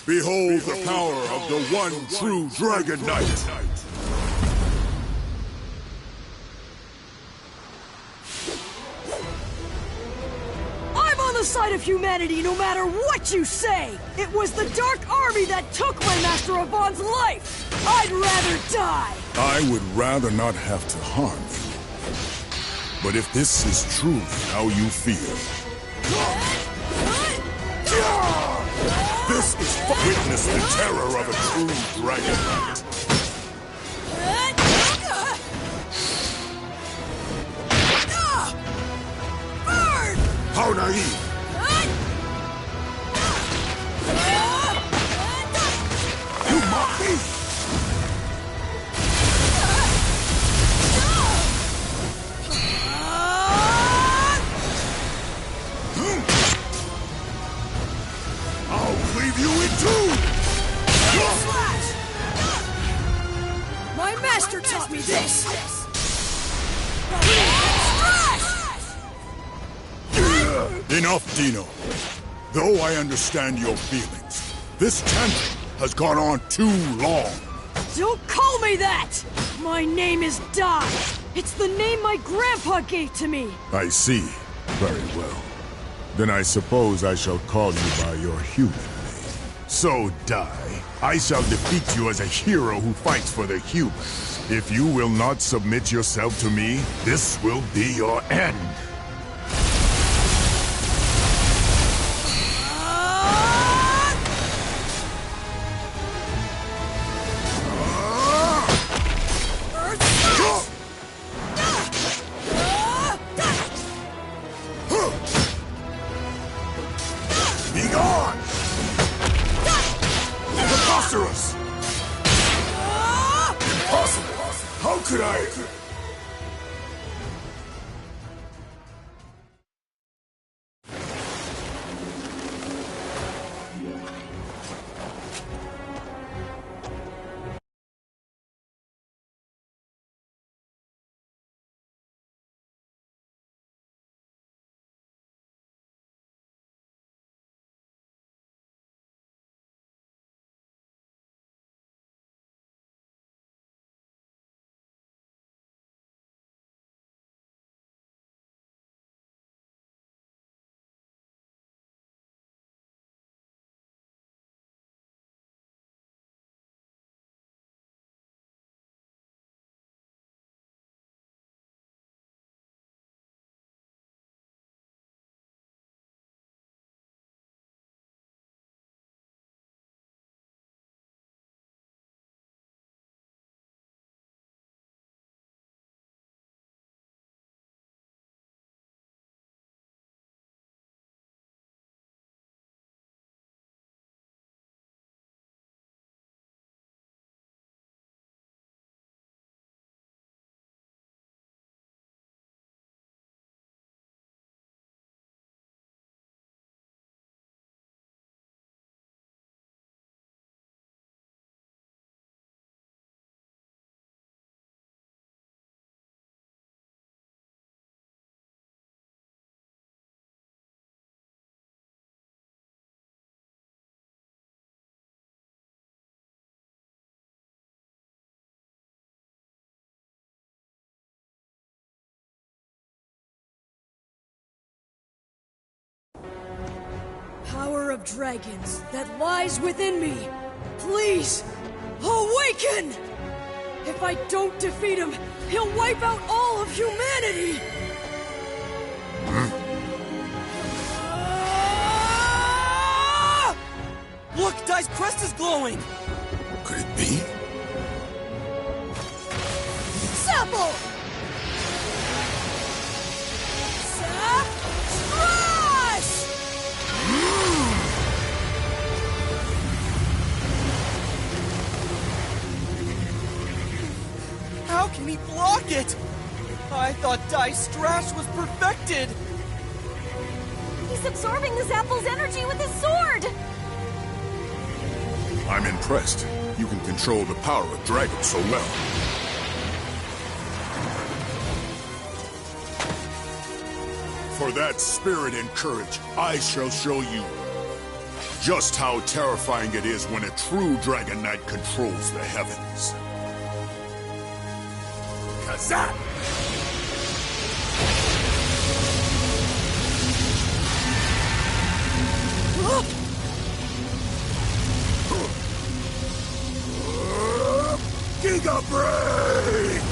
Speaker 11: Behold the power of the one true Dragon Knight!
Speaker 14: I'm on the side of humanity no matter what you say! It was the Dark Army that took my Master Avon's life! I'd rather die!
Speaker 11: I would rather not have to harm you. But if this is truly how you feel, this is witness the terror of a true Dragon Knight. How naive! You mock me? I'll cleave you in two!
Speaker 14: Slash! My master taught me this!
Speaker 11: Enough, Dino. Though I understand your feelings, this chanting has gone on too long.
Speaker 14: Don't call me that! My name is Dai. It's the name my grandpa gave to me.
Speaker 11: I see. Very well. Then I suppose I shall call you by your human name. So, Dai, I shall defeat you as a hero who fights for the humans. If you will not submit yourself to me, this will be your end.
Speaker 14: Power of dragons that lies within me, please, awaken! If I don't defeat him, he'll wipe out all of humanity!
Speaker 12: Look, Dai's crest is glowing!
Speaker 11: Could it be?
Speaker 14: Sapple! Sap! Crush!
Speaker 12: How can he block it? I thought Dai's Strash was perfected!
Speaker 2: He's absorbing the Zapple's energy with his sword!
Speaker 11: I'm impressed. You can control the power of dragons so well. For that spirit and courage, I shall show you just how terrifying it is when a true Dragon Knight controls the heavens. Kazat! Giga Break!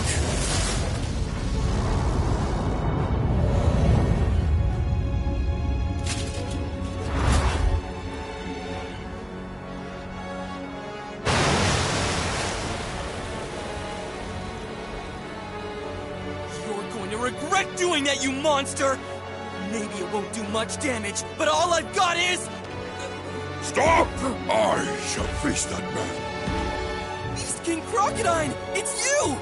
Speaker 12: regret doing that, you monster! Maybe it won't do much damage, but all I've got is...
Speaker 5: Stop! I shall face that man.
Speaker 12: Beast King Crocodine! It's you!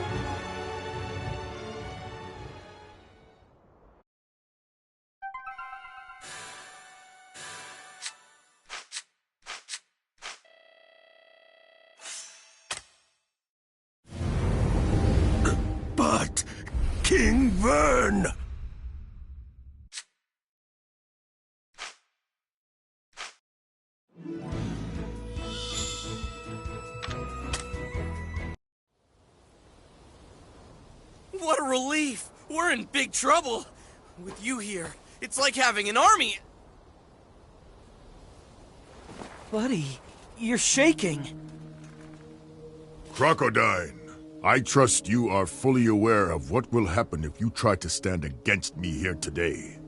Speaker 5: But King Vern!
Speaker 12: What a relief! We're in big trouble! With you here, it's like having an army!
Speaker 10: Buddy, you're shaking.
Speaker 11: Crocodine, I trust you are fully aware of what will happen if you try to stand against me here today.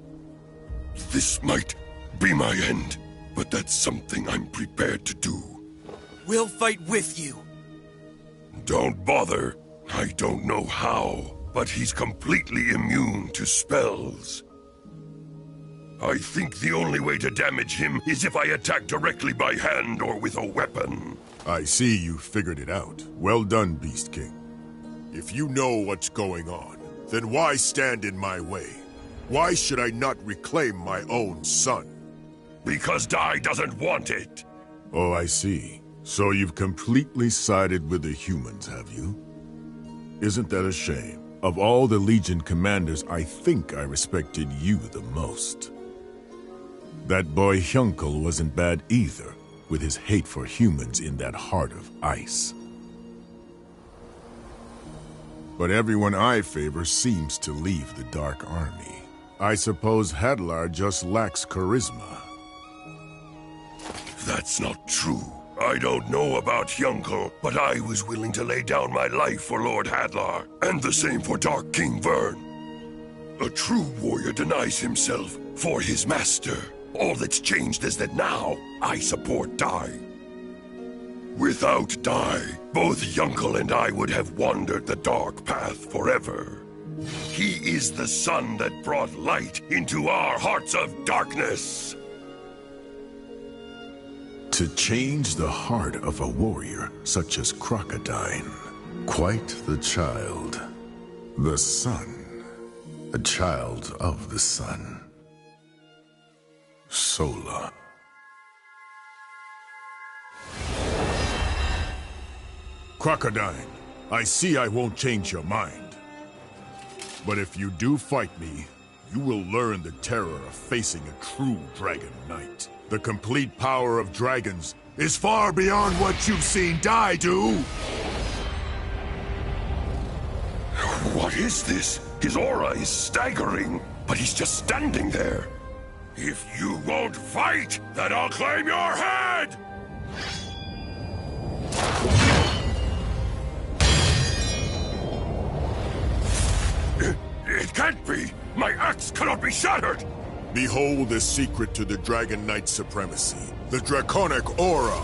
Speaker 5: This might be my end, but that's something I'm prepared to do.
Speaker 12: We'll fight with you.
Speaker 5: Don't bother. I don't know how, but he's completely immune to spells. I think the only way to damage him is if I attack directly by hand or with a weapon.
Speaker 11: I see you figured it out. Well done, Beast King. If you know what's going on, then why stand in my way? Why should I not reclaim my own son?
Speaker 5: Because Dai doesn't want it.
Speaker 11: Oh, I see. So you've completely sided with the humans, have you? Isn't that a shame? Of all the Legion commanders, I think I respected you the most. That boy Hyunkel wasn't bad either, with his hate for humans in that heart of ice. But everyone I favor seems to leave the Dark Army. I suppose Hadlar just lacks charisma.
Speaker 5: That's not true. I don't know about Hyunkel, but I was willing to lay down my life for Lord Hadlar, and the same for Dark King Vern. A true warrior denies himself for his master. All that's changed is that now I support Dai. Without Dai, both Hyunkel and I would have wandered the dark path forever. He is the sun that brought light into our hearts of darkness.
Speaker 11: To change the heart of a warrior such as Crocodine. Quite the child. The sun. A child of the sun. Sola. Crocodine, I see I won't change your mind. But if you do fight me, you will learn the terror of facing a true Dragon Knight. The complete power of dragons is far beyond what you've seen Dai do!
Speaker 5: What is this? His aura is staggering, but he's just standing there. If you won't fight, then I'll claim your head! It can't be! My axe cannot be shattered!
Speaker 11: Behold the secret to the Dragon Knight supremacy. The Draconic Aura!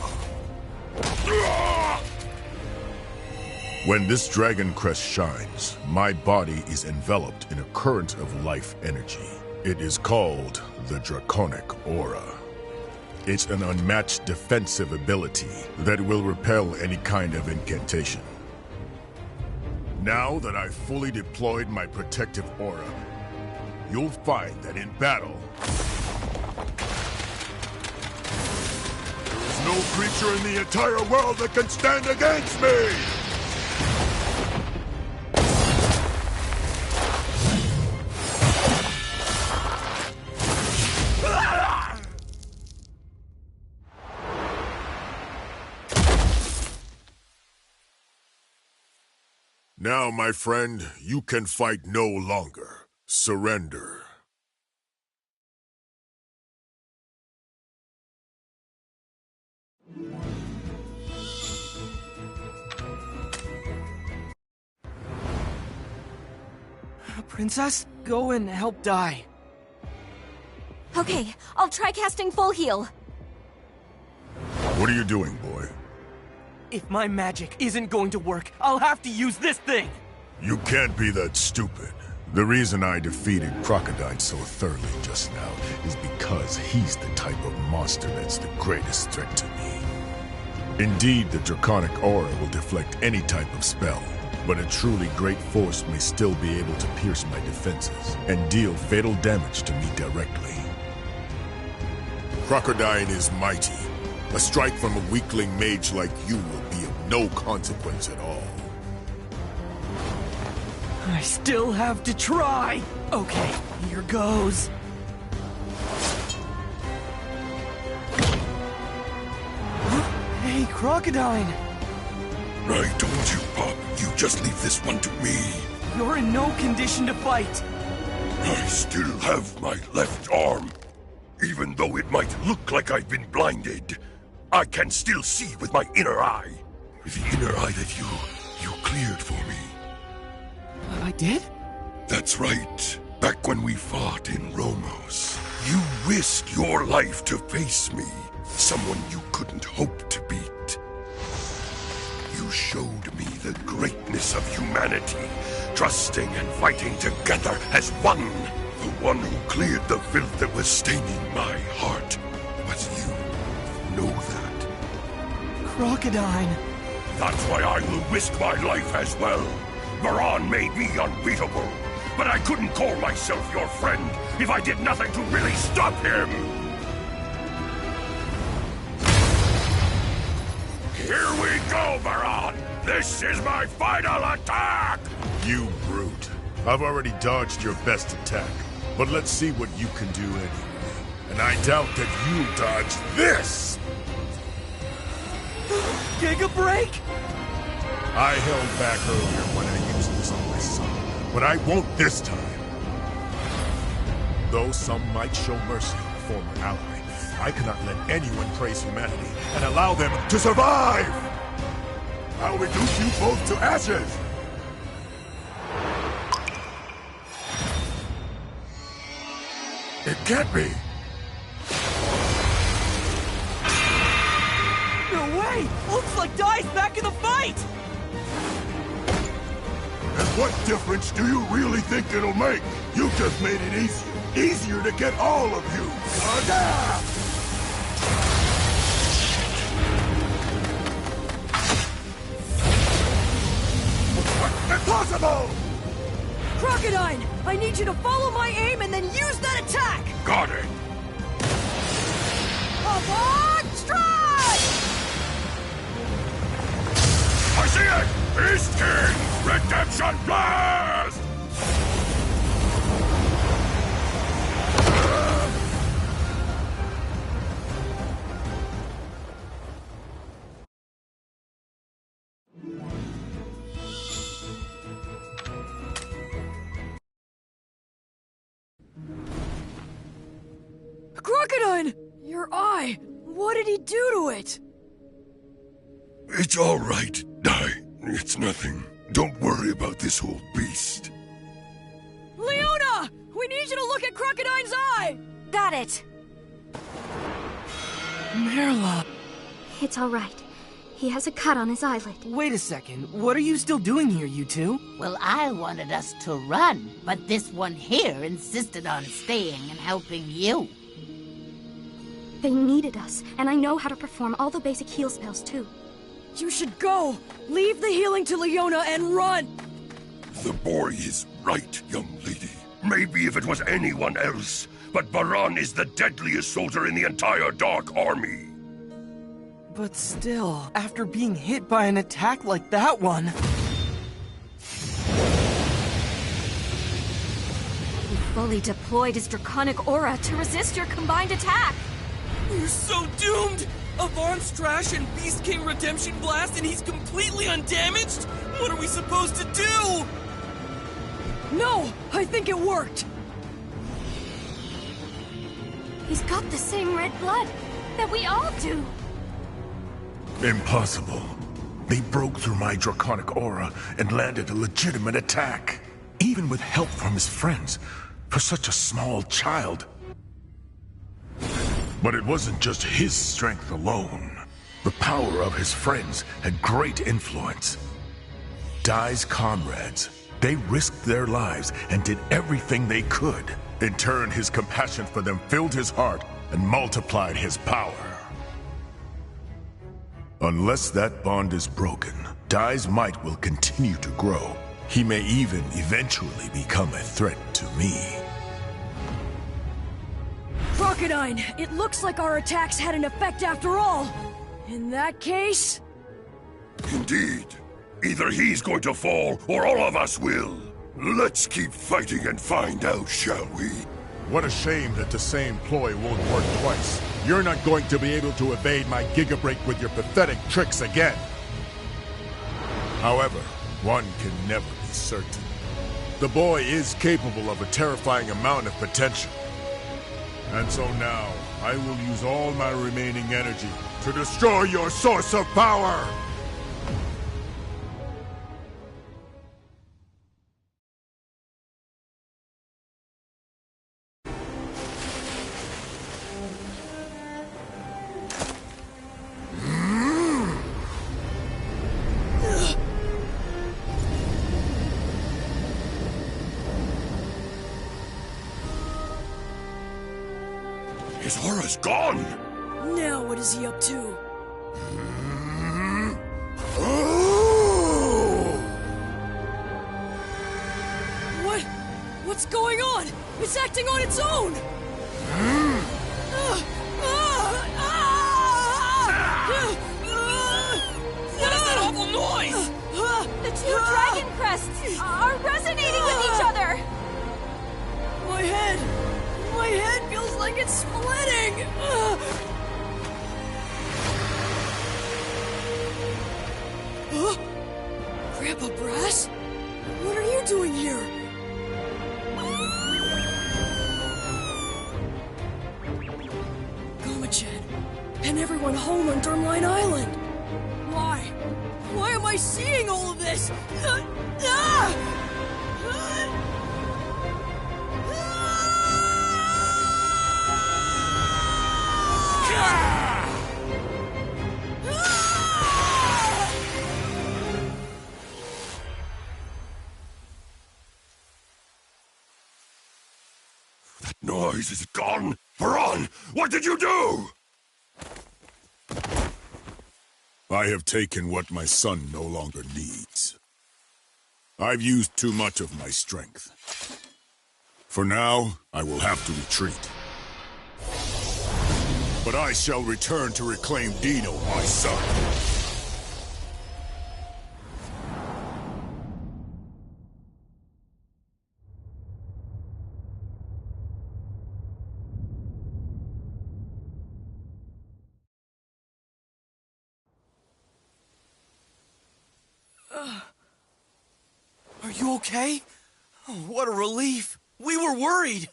Speaker 11: When this dragon crest shines, my body is enveloped in a current of life energy. It is called the Draconic Aura. It's an unmatched defensive ability that will repel any kind of incantation. Now that I've fully deployed my protective aura, you'll find that in battle, there is no creature in the entire world that can stand against me! Now, my friend, you can fight no longer. Surrender.
Speaker 10: Princess, go and help Dai.
Speaker 15: Okay, I'll try casting Full Heal.
Speaker 11: What are you doing, boy?
Speaker 10: If my magic isn't going to work, I'll have to use this thing!
Speaker 11: You can't be that stupid. The reason I defeated Crocodile so thoroughly just now is because he's the type of monster that's the greatest threat to me. Indeed, the Draconic Aura will deflect any type of spell, but a truly great force may still be able to pierce my defenses and deal fatal damage to me directly. Crocodile is mighty. A strike from a weakling mage like you will be of no consequence at all.
Speaker 10: I still have to try! Okay, here goes. Hey, Crocodile!
Speaker 5: I told you, Pop. You just leave this one to me.
Speaker 10: You're in no condition to fight.
Speaker 5: I still have my left arm. Even though it might look like I've been blinded, I can still see with my inner eye. The inner eye that you cleared for me.
Speaker 10: I did?
Speaker 5: That's right. Back when we fought in Romos, you risked your life to face me, someone you couldn't hope to beat. You showed me the greatness of humanity, trusting and fighting together as one. The one who cleared the filth that was staining my heart was you. Know that.
Speaker 10: Crocodile.
Speaker 5: That's why I will risk my life as well. Baran may be unbeatable, but I couldn't call myself your friend if I did nothing to really stop him. Here we go, Baran! This is my final attack!
Speaker 11: You brute. I've already dodged your best attack, but let's see what you can do anyway. And I doubt that you dodged this!
Speaker 10: Giga Break?
Speaker 11: I held back earlier when I used this on my son, but I won't this time. Though some might show mercy on a former ally, I cannot let anyone praise humanity and allow them to survive! I'll reduce you both to ashes! It can't be!
Speaker 10: No way! Looks like Dai's back in the fight!
Speaker 11: And what difference do you really think it'll make? You just made it easier. Easier to get all of you! Impossible!
Speaker 14: Crocodile, I need you to follow my aim and then use that attack!
Speaker 5: Got it!
Speaker 14: Avant strike!
Speaker 5: I see it! Beast King! Redemption Blast!
Speaker 14: Crocodile! Your eye! What did he do to it?
Speaker 5: It's all right, Dai. It's nothing. Don't worry about this whole beast.
Speaker 14: Leona! We need you to look at Crocodile's eye!
Speaker 19: Got it.
Speaker 10: Merla.
Speaker 19: It's all right. He has a cut on his eyelid.
Speaker 10: Wait a second. What are you still doing here, you two?
Speaker 3: Well, I wanted us to run, but this one here insisted on staying and helping you.
Speaker 19: They needed us, and I know how to perform all the basic heal spells, too.
Speaker 14: You should go! Leave the healing to Leona and run!
Speaker 5: The boy is right, young lady. Maybe if it was anyone else, but Baran is the deadliest soldier in the entire Dark Army.
Speaker 10: But still, after being hit by an attack like that one...
Speaker 19: He fully deployed his Draconic Aura to resist your combined attack!
Speaker 12: We're so doomed! Avon's trash and Beast King Redemption Blast and he's completely undamaged? What are we supposed to do?
Speaker 14: No! I think it worked!
Speaker 19: He's got the same red blood that we all do!
Speaker 11: Impossible. They broke through my Draconic Aura and landed a legitimate attack. Even with help from his friends, for such a small child. But it wasn't just his strength alone. The power of his friends had great influence. Dai's comrades, They risked their lives and did everything they could. In turn, his compassion for them filled his heart and multiplied his power. Unless that bond is broken, Dai's might will continue to grow. He may even eventually become a threat to me.
Speaker 14: Crocodine, it looks like our attacks had an effect after all. In that case...
Speaker 5: Indeed. Either he's going to fall, or all of us will. Let's keep fighting and find out, shall we?
Speaker 11: What a shame that the same ploy won't work twice. You're not going to be able to evade my Giga Break with your pathetic tricks again. However, one can never be certain. The boy is capable of a terrifying amount of potential. And so now, I will use all my remaining energy to destroy your source of power!
Speaker 5: His aura's gone!
Speaker 14: Now what is he up to? What's going on? It's acting on its own!
Speaker 12: What is that awful noise?
Speaker 15: The two dragon crests are resonating with each other!
Speaker 14: My head feels like it's splitting! Grandpa Brass? What are you doing here? Gomachan, and everyone home on Drumline Island! Why? Why am I seeing all of this?
Speaker 5: That noise is gone! Varan, what did you do?
Speaker 11: I have taken what my son no longer needs. I've used too much of my strength. For now, I will have to retreat. But I shall return to reclaim Dino, my son.
Speaker 12: Are you okay? Oh, what a relief. We were worried.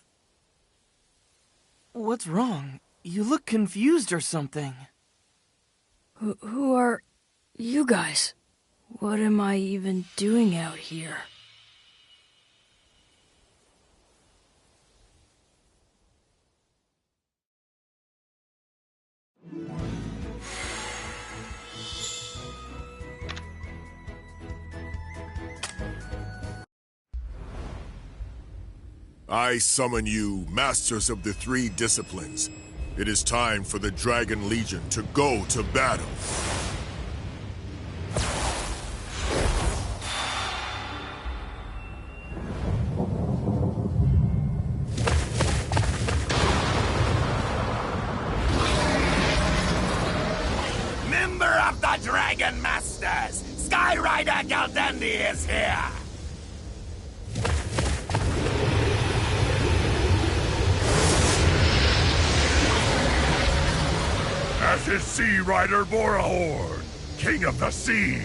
Speaker 10: What's wrong? You look confused or something.
Speaker 14: Who are you guys? What am I even doing out here?
Speaker 11: I summon you, masters of the three disciplines. It is time for the Dragon Legion to go to battle.
Speaker 20: Member of the Dragon Masters, Skyrider Galdendi is here!
Speaker 5: As is Sea Rider Borahorn, King of the Sea!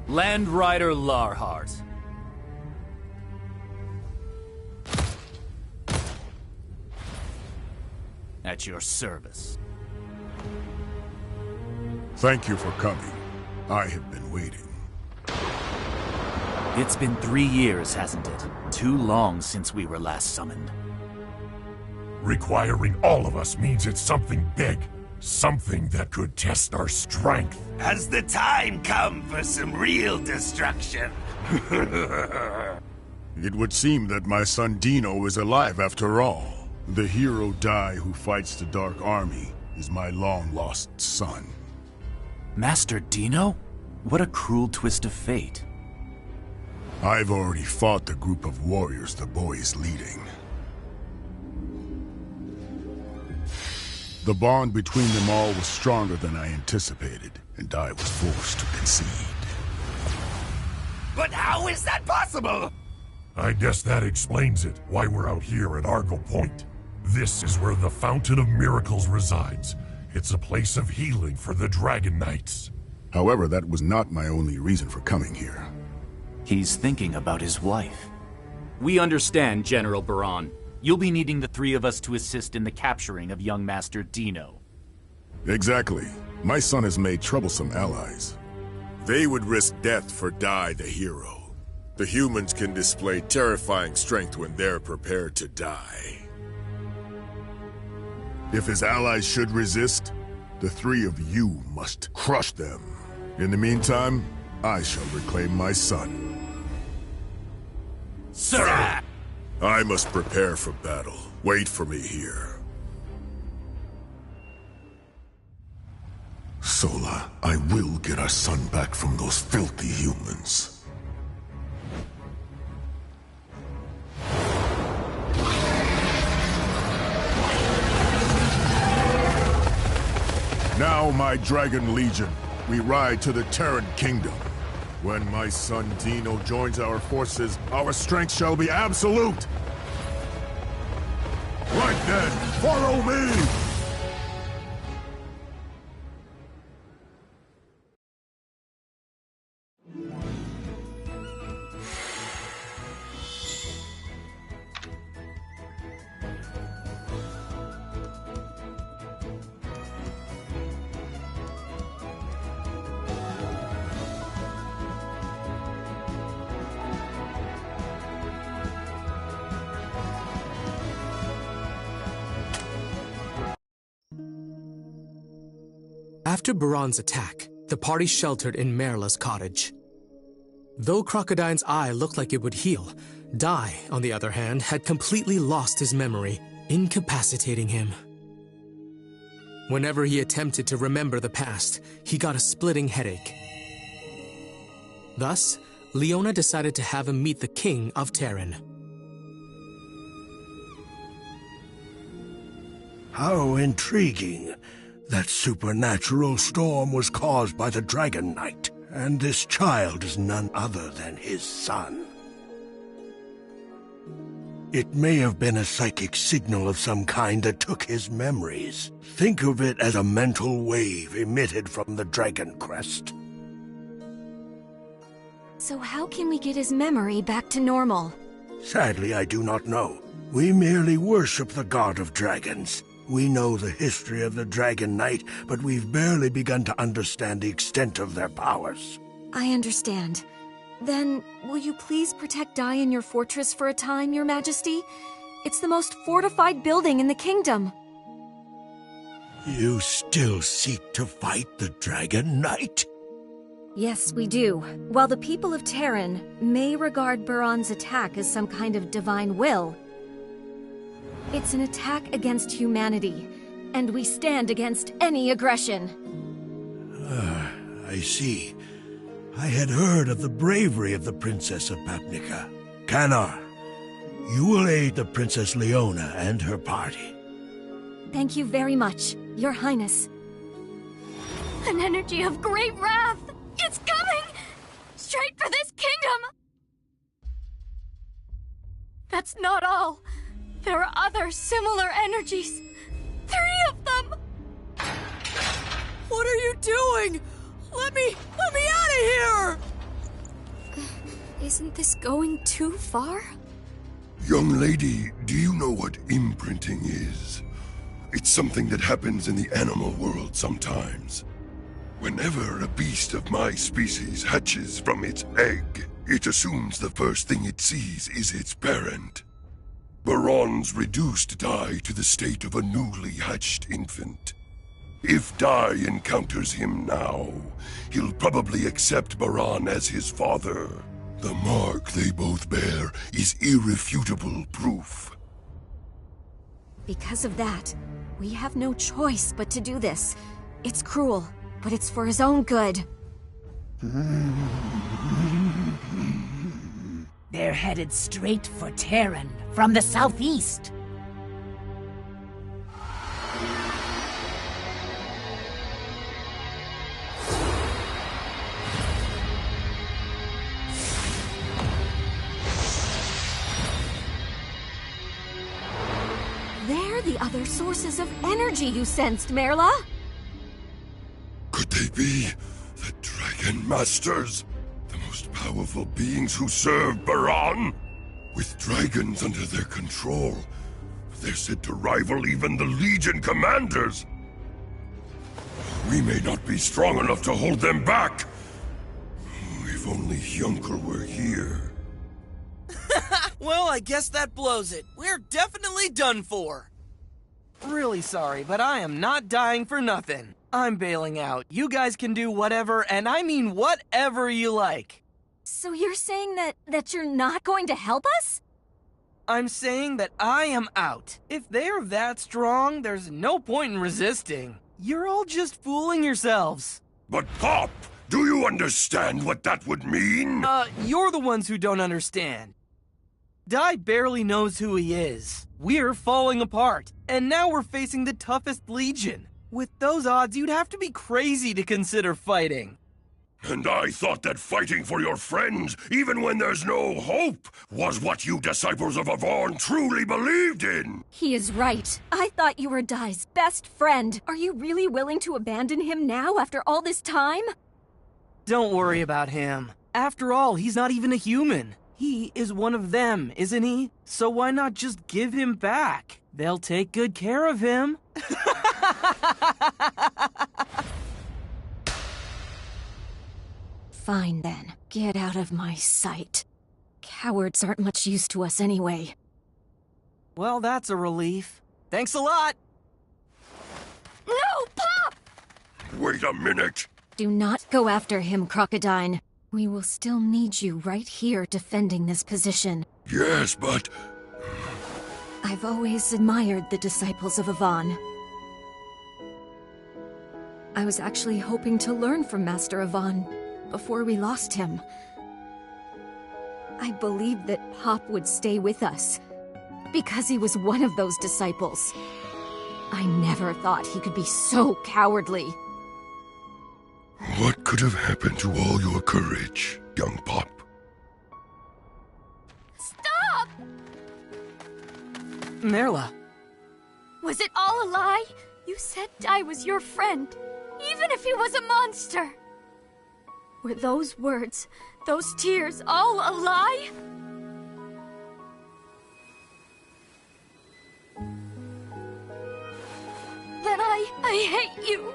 Speaker 4: Land Rider Larhart. At your service.
Speaker 11: Thank you for coming. I have been waiting.
Speaker 4: It's been 3 years, hasn't it? Too long since we were last summoned.
Speaker 11: Requiring all of us means it's something big. Something that could test our strength.
Speaker 8: Has the time come for some real destruction?
Speaker 11: It would seem that my son Dino is alive after all. The hero Dai who fights the Dark Army is my long-lost son.
Speaker 4: Master Dino? What a cruel twist of fate.
Speaker 11: I've already fought the group of warriors the boy is leading. The bond between them all was stronger than I anticipated, and I was forced to concede.
Speaker 8: But how is that possible?
Speaker 11: I guess that explains it, why we're out here at Argo Point. This is where the Fountain of Miracles resides. It's a place of healing for the Dragon Knights. However, that was not my only reason for coming here.
Speaker 4: He's thinking about his wife. We understand, General Baron. You'll be needing the three of us to assist in the capturing of young Master Dino.
Speaker 11: Exactly. My son has made troublesome allies. They would risk death for Dai the hero. The humans can display terrifying strength when they're prepared to die. If his allies should resist, the three of you must crush them. In the meantime, I shall reclaim my son.
Speaker 8: Sir!
Speaker 11: I must prepare for battle. Wait for me here. Sola, I will get our son back from those filthy humans. Now, my Dragon Legion, we ride to the Terran Kingdom. When my son Dino joins our forces, our strength shall be absolute! Right then, follow me!
Speaker 7: After Baron's attack, the party sheltered in Merla's cottage. Though Crocodine's eye looked like it would heal, Dai, on the other hand, had completely lost his memory, incapacitating him. Whenever he attempted to remember the past, he got a splitting headache. Thus, Leona decided to have him meet the King of Terran.
Speaker 5: How intriguing. That supernatural storm was caused by the Dragon Knight, and this child is none other than his son. It may have been a psychic signal of some kind that took his memories. Think of it as a mental wave emitted from the Dragon Crest.
Speaker 15: So how can we get his memory back to normal?
Speaker 5: Sadly, I do not know. We merely worship the god of dragons. We know the history of the Dragon Knight, but we've barely begun to understand the extent of their powers.
Speaker 15: I understand. Then, will you please protect Dai in your fortress for a time, Your Majesty? It's the most fortified building in the kingdom.
Speaker 5: You still seek to fight the Dragon Knight?
Speaker 15: Yes, we do. While the people of Terran may regard Baron's attack as some kind of divine will, it's an attack against humanity, and we stand against any aggression.
Speaker 5: I see. I had heard of the bravery of the Princess of Papnica. Kanar, you will aid the Princess Leona and her party.
Speaker 15: Thank you very much, Your Highness.
Speaker 2: An energy of great wrath! It's coming! Straight for this kingdom! That's not all. There are other similar energies. 3 of them!
Speaker 14: What are you doing? Let me out of here!
Speaker 19: Isn't this going too far?
Speaker 11: Young lady, do you know what imprinting is? It's something that happens in the animal world sometimes. Whenever a beast of my species hatches from its egg, it assumes the first thing it sees is its parent.
Speaker 5: Baron's reduced Dai to the state of a newly hatched infant. If Dai encounters him now, he'll probably accept Baron as his father. The mark they both bear is irrefutable proof.
Speaker 15: Because of that, we have no choice but to do this. It's cruel, but it's for his own good.
Speaker 3: They're headed straight for Terran from the southeast.
Speaker 15: They're the other sources of energy you sensed, Merla.
Speaker 5: Could they be the Dragon Masters? The most powerful beings who serve Baron? With dragons under their control, they're said to rival even the Legion commanders. We may not be strong enough to hold them back. If only Hyunkel were here.
Speaker 10: Well, I guess that blows it. We're definitely done for. Really sorry, but I am not dying for nothing. I'm bailing out. You guys can do whatever, and I mean whatever you like.
Speaker 15: So you're saying that you're not going to help us?
Speaker 10: I'm saying that I am out. If they're that strong, there's no point in resisting. You're all just fooling yourselves.
Speaker 5: But Pop, do you understand what that would mean?
Speaker 10: You're the ones who don't understand. Dai barely knows who he is. We're falling apart, and now we're facing the toughest Legion. With those odds, you'd have to be crazy to consider fighting.
Speaker 5: And I thought that fighting for your friends, even when there's no hope, was what you disciples of Avon truly believed in.
Speaker 15: He is right. I thought you were Dai's best friend. Are you really willing to abandon him now after all this time?
Speaker 10: Don't worry about him. After all, he's not even a human. He is one of them, isn't he? So why not just give him back? They'll take good care of him.
Speaker 15: Fine then. Get out of my sight. Cowards aren't much use to us anyway.
Speaker 10: Well, that's a relief. Thanks a lot!
Speaker 15: No, Pop!
Speaker 5: Wait a minute!
Speaker 15: Do not go after him, Crocodine. We will still need you right here defending this position.
Speaker 5: Yes, but...
Speaker 15: I've always admired the disciples of Avon. I was actually hoping to learn from Master Avon before we lost him. I believed that Pop would stay with us, because he was one of those disciples. I never thought he could be so cowardly.
Speaker 5: What could have happened to all your courage, young Pop?
Speaker 2: Stop!
Speaker 10: Merla.
Speaker 19: Was it all a lie? You said Dai was your friend, even if he was a monster. Were those words, those tears, all a lie? Then I hate you.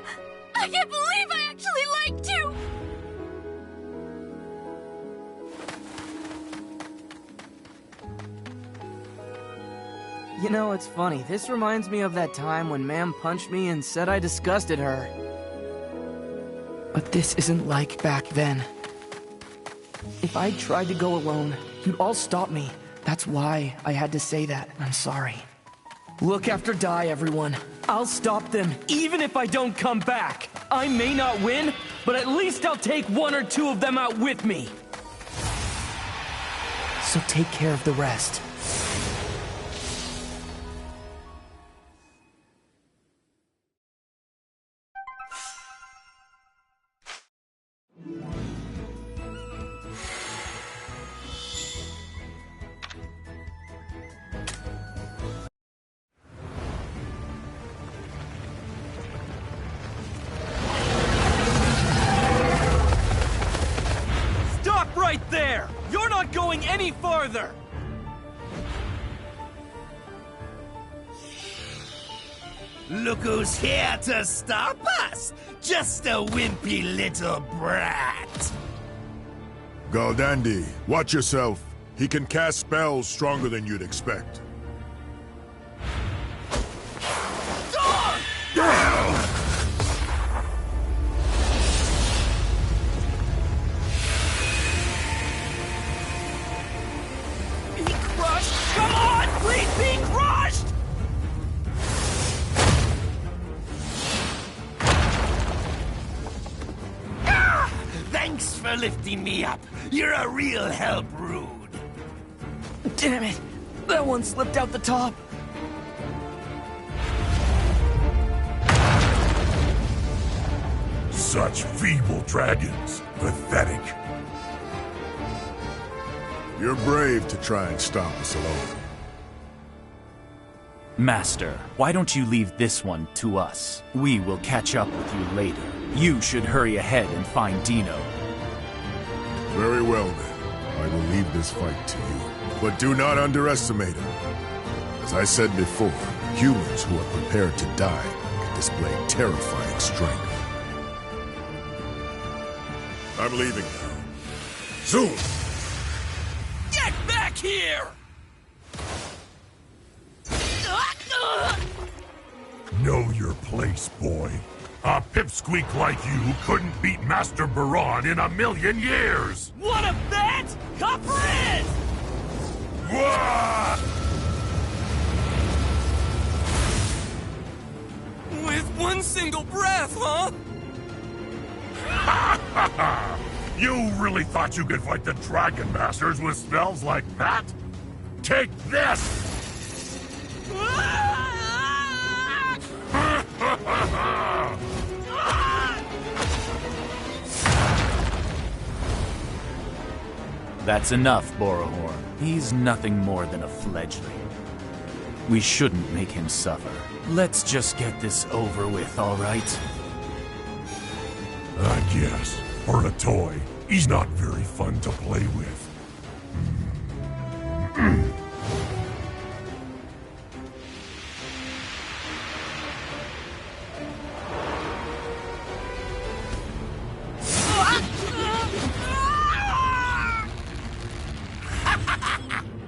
Speaker 19: I can't believe I actually liked you!
Speaker 10: You know, it's funny. This reminds me of that time when Ma'am punched me and said I disgusted her. But this isn't like back then. If I'd tried to go alone, you'd all stop me. That's why I had to say that. I'm sorry. Look after Dai, everyone. I'll stop them, even if I don't come back. I may not win, but at least I'll take one or two of them out with me. So take care of the rest. Right there! You're not going any farther!
Speaker 8: Look who's here to stop us! Just a wimpy little brat!
Speaker 11: Galdandi, watch yourself. He can cast spells stronger than you'd expect.
Speaker 8: Thanks for lifting me up. You're a real help, Rude.
Speaker 10: Damn it! That one slipped out the top.
Speaker 11: Such feeble dragons. Pathetic. You're brave to try and stop us alone.
Speaker 4: Master, why don't you leave this one to us? We will catch up with you later. You should hurry ahead and find Dino.
Speaker 11: Very well then. I will leave this fight to you. But do not underestimate him. As I said before, humans who are prepared to die can display terrifying strength. I'm leaving now. Soon!
Speaker 8: Get back here!
Speaker 5: Know your place, boy. A pipsqueak like you couldn't beat Master Baron in 1,000,000 years!
Speaker 8: What a bet! Copper in!
Speaker 12: With one single breath, huh?
Speaker 5: You really thought you could fight the Dragon Masters with spells like that? Take this!
Speaker 4: That's enough, Borohorn. He's nothing more than a fledgling. We shouldn't make him suffer. Let's just get this over with, all right?
Speaker 5: I guess. For a toy, he's not very fun to play with.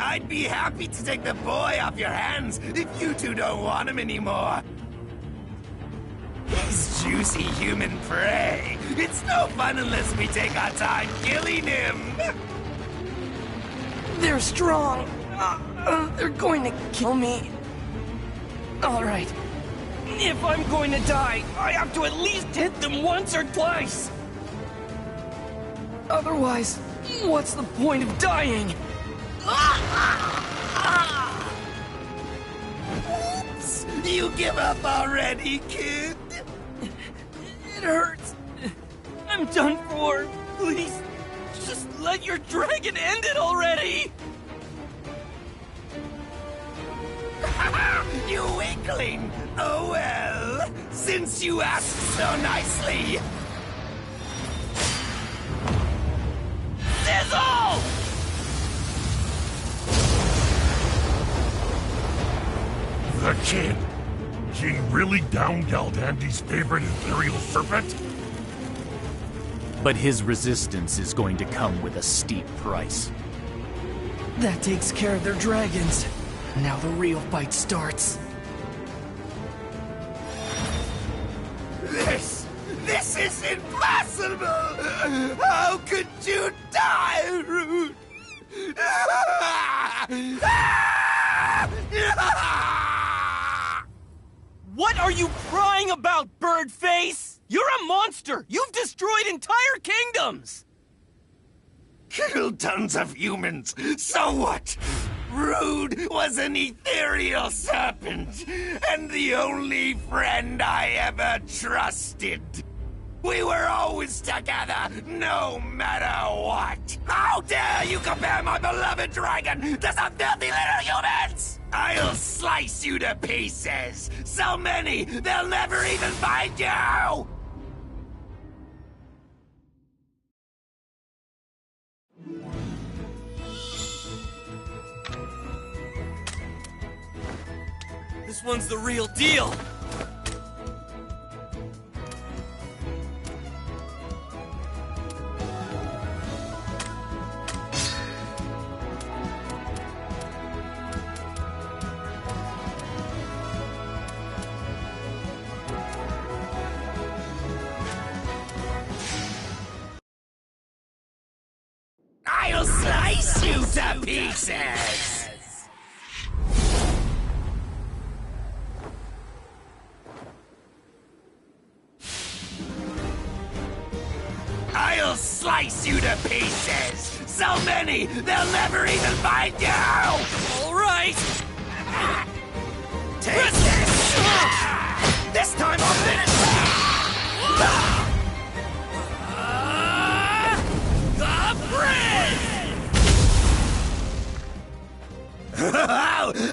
Speaker 8: I'd be happy to take the boy off your hands if you two don't want him anymore. He's juicy human prey. It's no fun unless we take our time killing him.
Speaker 10: They're strong. They're going to kill me. All right. If I'm going to die, I have to at least hit them once or twice. Otherwise, what's the point of dying?
Speaker 8: Oops! You give up already, kid?
Speaker 10: It hurts. I'm done for. Please, just let your dragon end it already.
Speaker 8: You weakling! Oh well, since you asked so nicely. Sizzle!
Speaker 5: The kid! He really downed Galdandi's favorite ethereal serpent?
Speaker 4: But his resistance is going to come with a steep price.
Speaker 10: That takes care of their dragons. Now the real fight starts.
Speaker 8: This is impossible! How could you die, Rude?
Speaker 10: What are you crying about, Birdface? You're a monster! You've destroyed entire kingdoms!
Speaker 8: Killed tons of humans. So what? Rude was an ethereal serpent, and the only friend I ever trusted. We were always together, no matter what. How dare you compare my beloved dragon to some filthy little humans? I'll slice you to pieces. So many, they'll never even find you!
Speaker 12: This one's the real deal.
Speaker 8: I'll slice you to pieces! I'll I'll slice you to pieces! So many, they'll never even find you!
Speaker 12: All right!
Speaker 8: Take this! This time I'll finish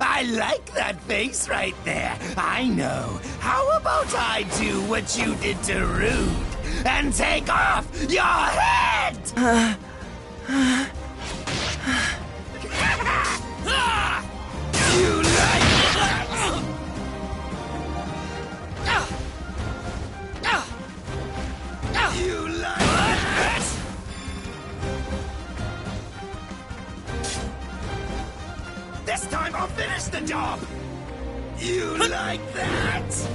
Speaker 8: I like that face right there. I know. How about I do what you did to Rude and take off your head? You like that? You like that? This time I'll finish the job! You like that?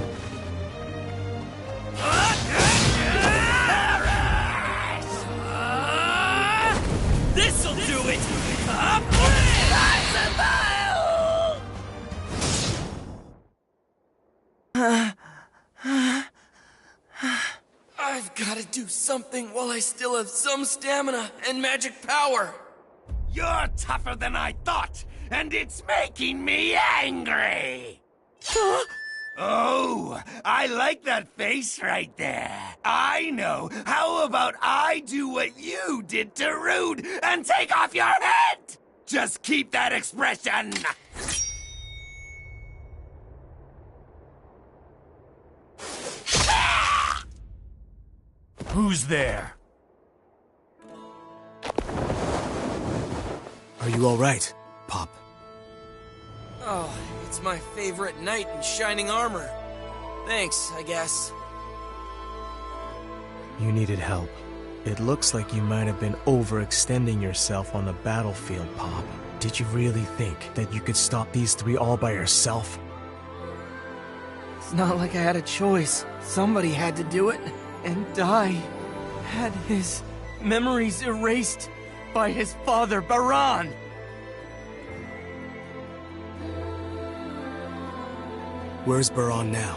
Speaker 12: This'll do it! I've got to do something while I still have some stamina and magic power.
Speaker 8: You're tougher than I thought, and it's making me angry! Oh, I like that face right there. I know. How about I do what you did to Rude and take off your head? Just keep that expression.
Speaker 4: Who's there?
Speaker 7: Are you all right, Pop?
Speaker 12: Oh, it's my favorite knight in shining armor. Thanks, I guess.
Speaker 10: You needed help. It looks like you might have been overextending yourself on the battlefield, Pop. Did you really think that you could stop these three all by yourself? It's not like I had a choice. Somebody had to do it. And Dai had his memories erased by his father, Baran.
Speaker 7: Where's Baran now?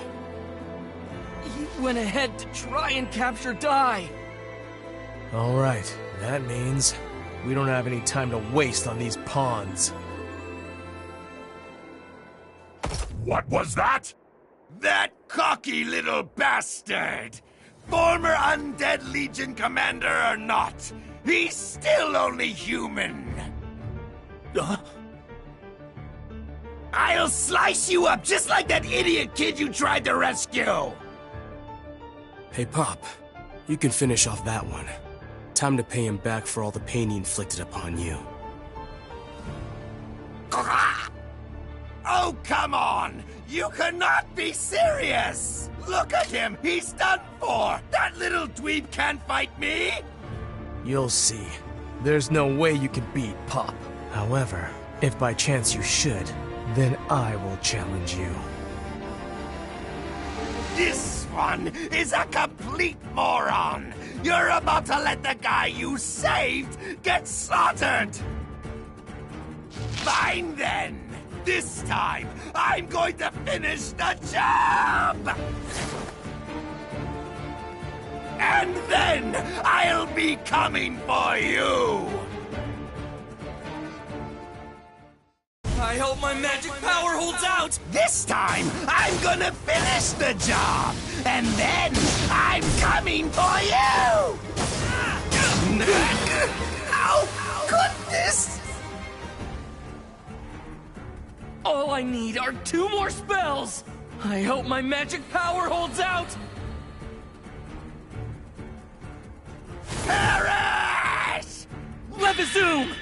Speaker 10: He went ahead to try and capture Dai. All right, that means we don't have any time to waste on these pawns.
Speaker 5: What was that?
Speaker 8: That cocky little bastard! Former Undead Legion commander or not, he's still only human. I'll slice you up just like that idiot kid you tried to rescue!
Speaker 7: Hey, Pop. You can finish off that one. Time to pay him back for all the pain he inflicted upon you.
Speaker 8: Oh, come on! You cannot be serious! Look at him! He's done for! That little dweeb can't fight me!
Speaker 10: You'll see. There's no way you can beat Pop. However, if by chance you should, then I will challenge you.
Speaker 8: This one is a complete moron! You're about to let the guy you saved get slaughtered! Fine then! This time, I'm going to finish the job! And then, I'll be coming for you!
Speaker 12: I hope my magic power holds out!
Speaker 8: This time, I'm gonna finish the job! And then, I'm coming for you! Oh, goodness!
Speaker 10: All I need are 2 more spells! I hope my magic power holds out!
Speaker 8: Perish!
Speaker 10: Levizoom!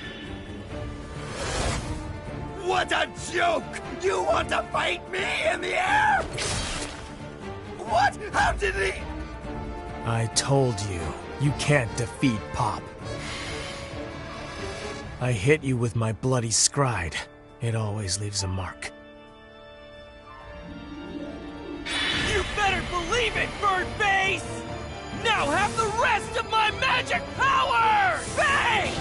Speaker 8: What a joke! You want to fight me in the air? What? How did he?
Speaker 10: I told you, you can't defeat Pop. I hit you with my bloody scride. It always leaves a mark.
Speaker 12: You better believe it, Birdface! Now have the rest of my magic power! Bang!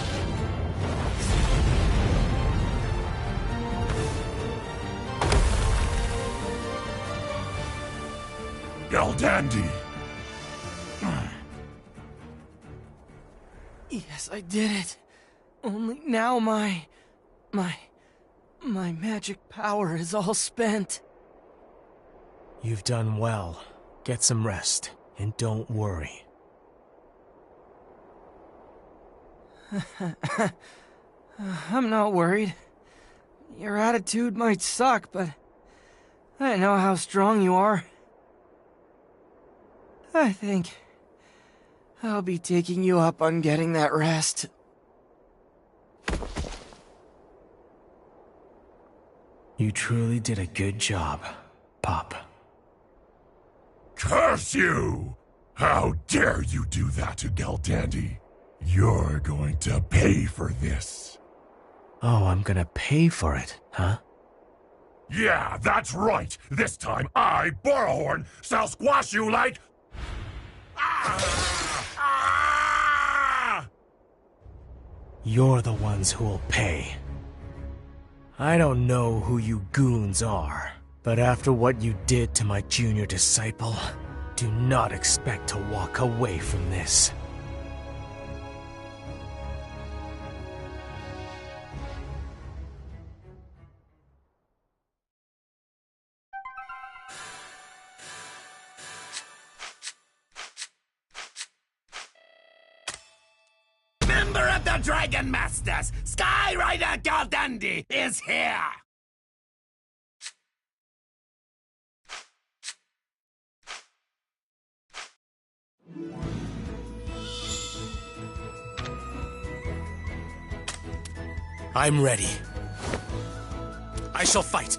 Speaker 11: El Dandy.
Speaker 10: Yes, I did it. Only now my magic power is all spent.
Speaker 7: You've done well. Get some rest, and don't worry.
Speaker 10: I'm not worried. Your attitude might suck, but I know how strong you are. I think I'll be taking you up on getting that rest.
Speaker 7: You truly did a good job, Pop.
Speaker 11: Curse you! How dare you do that to Geldandy? You're going to pay for this.
Speaker 7: Oh, I'm gonna pay for it, huh?
Speaker 11: Yeah, that's right. This time I, Borohorn, shall squash you like...
Speaker 7: You're the ones who'll pay. I don't know who you goons are, but after what you did to my junior disciple, do not expect to walk away from this.
Speaker 8: Member of the Dragon Masters, Skyrider Geldandy is here!
Speaker 7: I'm ready. I shall fight.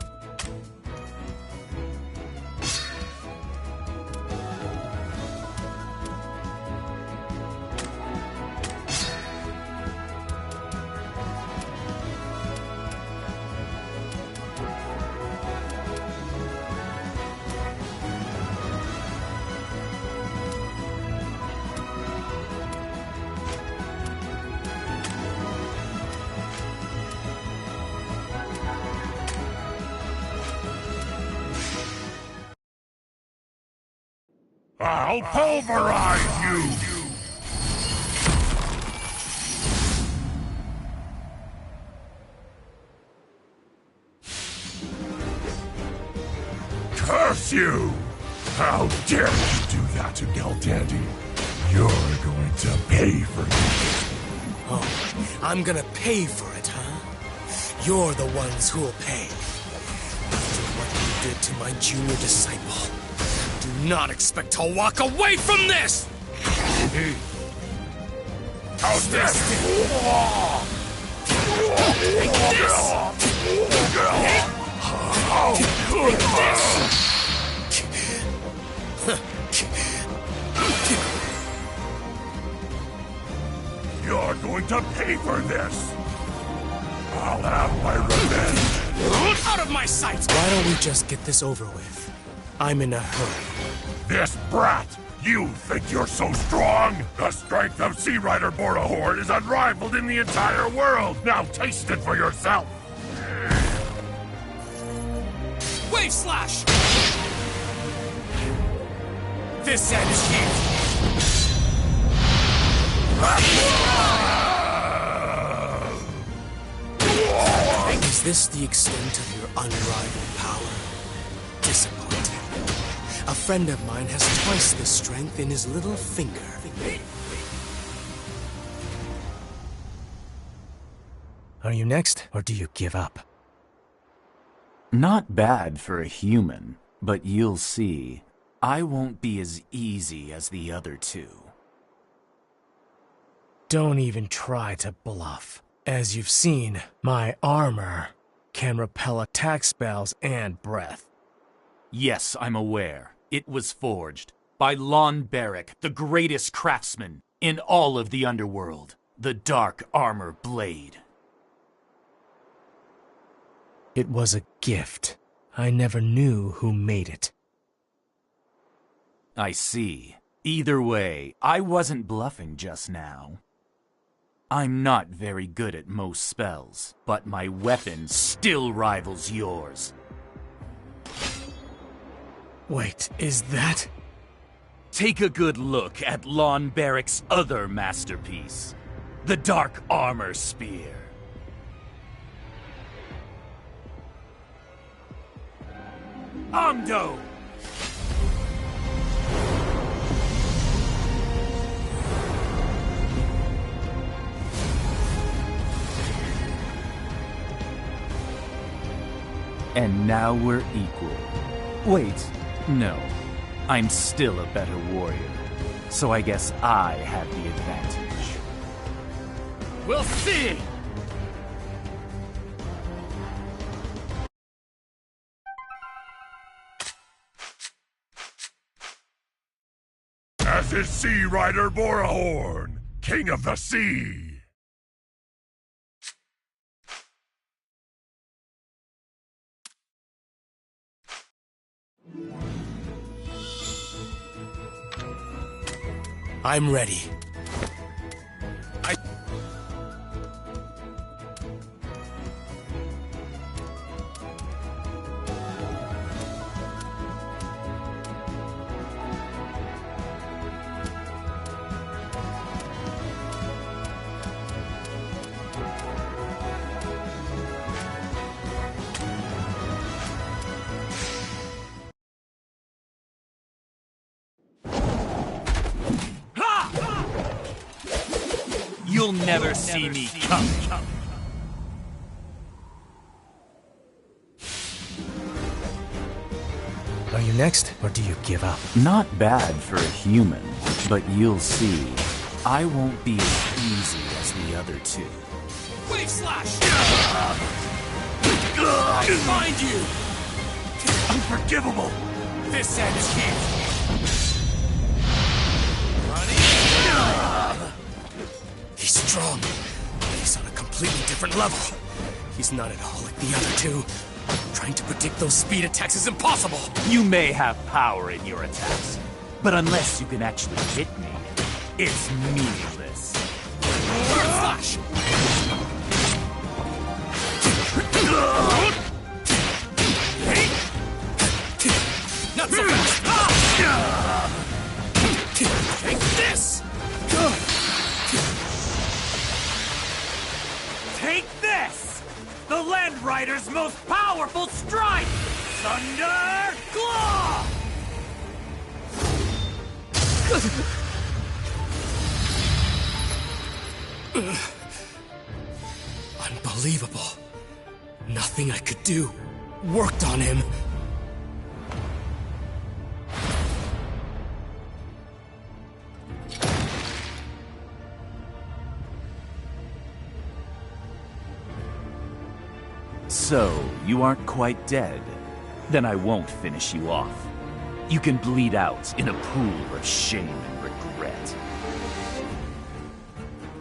Speaker 11: I'll pulverize you! Curse you! How dare you do that to Geldandy? You're going to pay for this.
Speaker 7: Oh, I'm gonna pay for it, huh? You're the ones who'll pay. After what you did to my junior disciple, do not expect to walk away from this!
Speaker 11: How's this?
Speaker 7: Take this!
Speaker 11: You're going to pay for this! I'll have my revenge!
Speaker 7: Out of my sight! Why don't we just get this over with? I'm in a hurry.
Speaker 11: This brat! You think you're so strong? The strength of Sea Rider Borohorn is unrivaled in the entire world! Now taste it for yourself!
Speaker 7: Wave Slash! This ends here! Is this the extent of your unrivaled power? Disappointing. A friend of mine has twice the strength in his little finger. Are you next, or do you give up?
Speaker 4: Not bad for a human, but you'll see. I won't be as easy as the other two.
Speaker 7: Don't even try to bluff. As you've seen, my armor can repel attack spells and breath.
Speaker 4: Yes, I'm aware. It was forged by Lon Barrick, the greatest craftsman in all of the underworld. The Dark Armor Blade.
Speaker 7: It was a gift. I never knew who made it.
Speaker 4: I see. Either way, I wasn't bluffing just now. I'm not very good at most spells, but my weapon still rivals yours.
Speaker 7: Wait, is that...
Speaker 4: Take a good look at Lon Barrick's other masterpiece. The Dark Armor Spear. Amdo! And now we're equal. Wait, no. I'm still a better warrior. So I guess I have the advantage. We'll see!
Speaker 11: As is Sea Rider Borahorn, King of the Sea!
Speaker 7: I'm ready.
Speaker 4: You'll never see me coming.
Speaker 10: Are you next, or do you give up?
Speaker 4: Not bad for a human, but you'll see. I won't be as easy as the other two.
Speaker 12: Wave slash! I find you!
Speaker 11: Unforgivable!
Speaker 12: This ends here!
Speaker 7: He's strong. He's on a completely different level. He's not at all like the other two. Trying to predict those speed attacks is impossible.
Speaker 4: You may have power in your attacks, but unless you can actually hit me, it's meaningless.
Speaker 12: Burn flash! Not so fast! Take this!
Speaker 4: Take this! The Land Rider's most powerful strike! Thunder Claw!
Speaker 7: Unbelievable. Nothing I could do worked on him.
Speaker 4: So, you aren't quite dead. Then I won't finish you off. You can bleed out in a pool of shame and regret.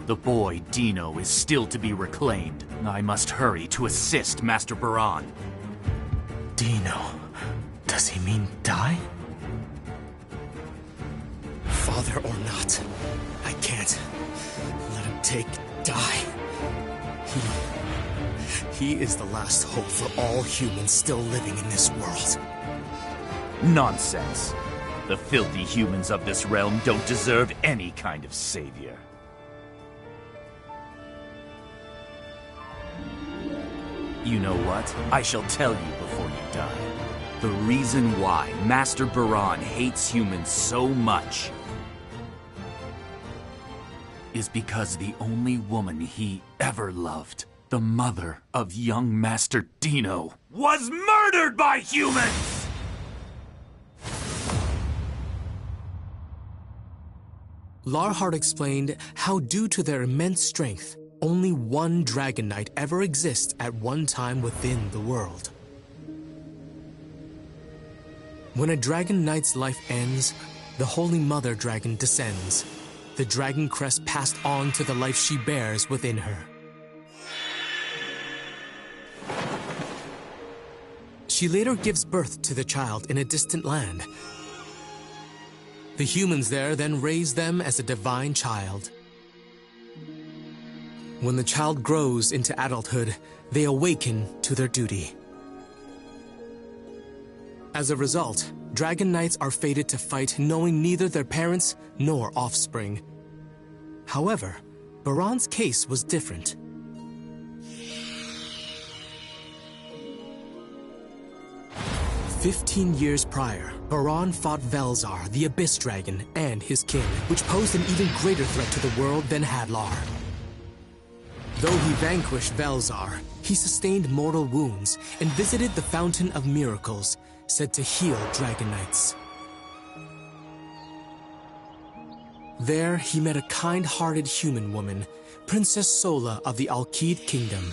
Speaker 4: The boy Dino is still to be reclaimed. I must hurry to assist Master Baran.
Speaker 10: Dino. Does he mean die?
Speaker 7: Father or not, I can't let him take die. He is the last hope for all humans still living in this world.
Speaker 4: Nonsense. The filthy humans of this realm don't deserve any kind of savior. You know what? I shall tell you before you die. The reason why Master Baran hates humans so much is because the only woman he ever loved, the mother of young Master Dino, was murdered by humans!
Speaker 7: Larhart explained how, due to their immense strength, only one Dragon Knight ever exists at one time within the world. When a Dragon Knight's life ends, the Holy Mother Dragon descends, the Dragon Crest passed on to the life she bears within her. She later gives birth to the child in a distant land. The humans there then raise them as a divine child. When the child grows into adulthood, they awaken to their duty. As a result, Dragon Knights are fated to fight knowing neither their parents nor offspring. However, Baron's case was different. "15 years prior, Baron fought Velzar, the Abyss Dragon, and his kin, which posed an even greater threat to the world than Hadlar. Though he vanquished Velzar, he sustained mortal wounds and visited the Fountain of Miracles, said to heal Dragon Knights. There, he met a kind-hearted human woman, Princess Sola of the Alkid Kingdom.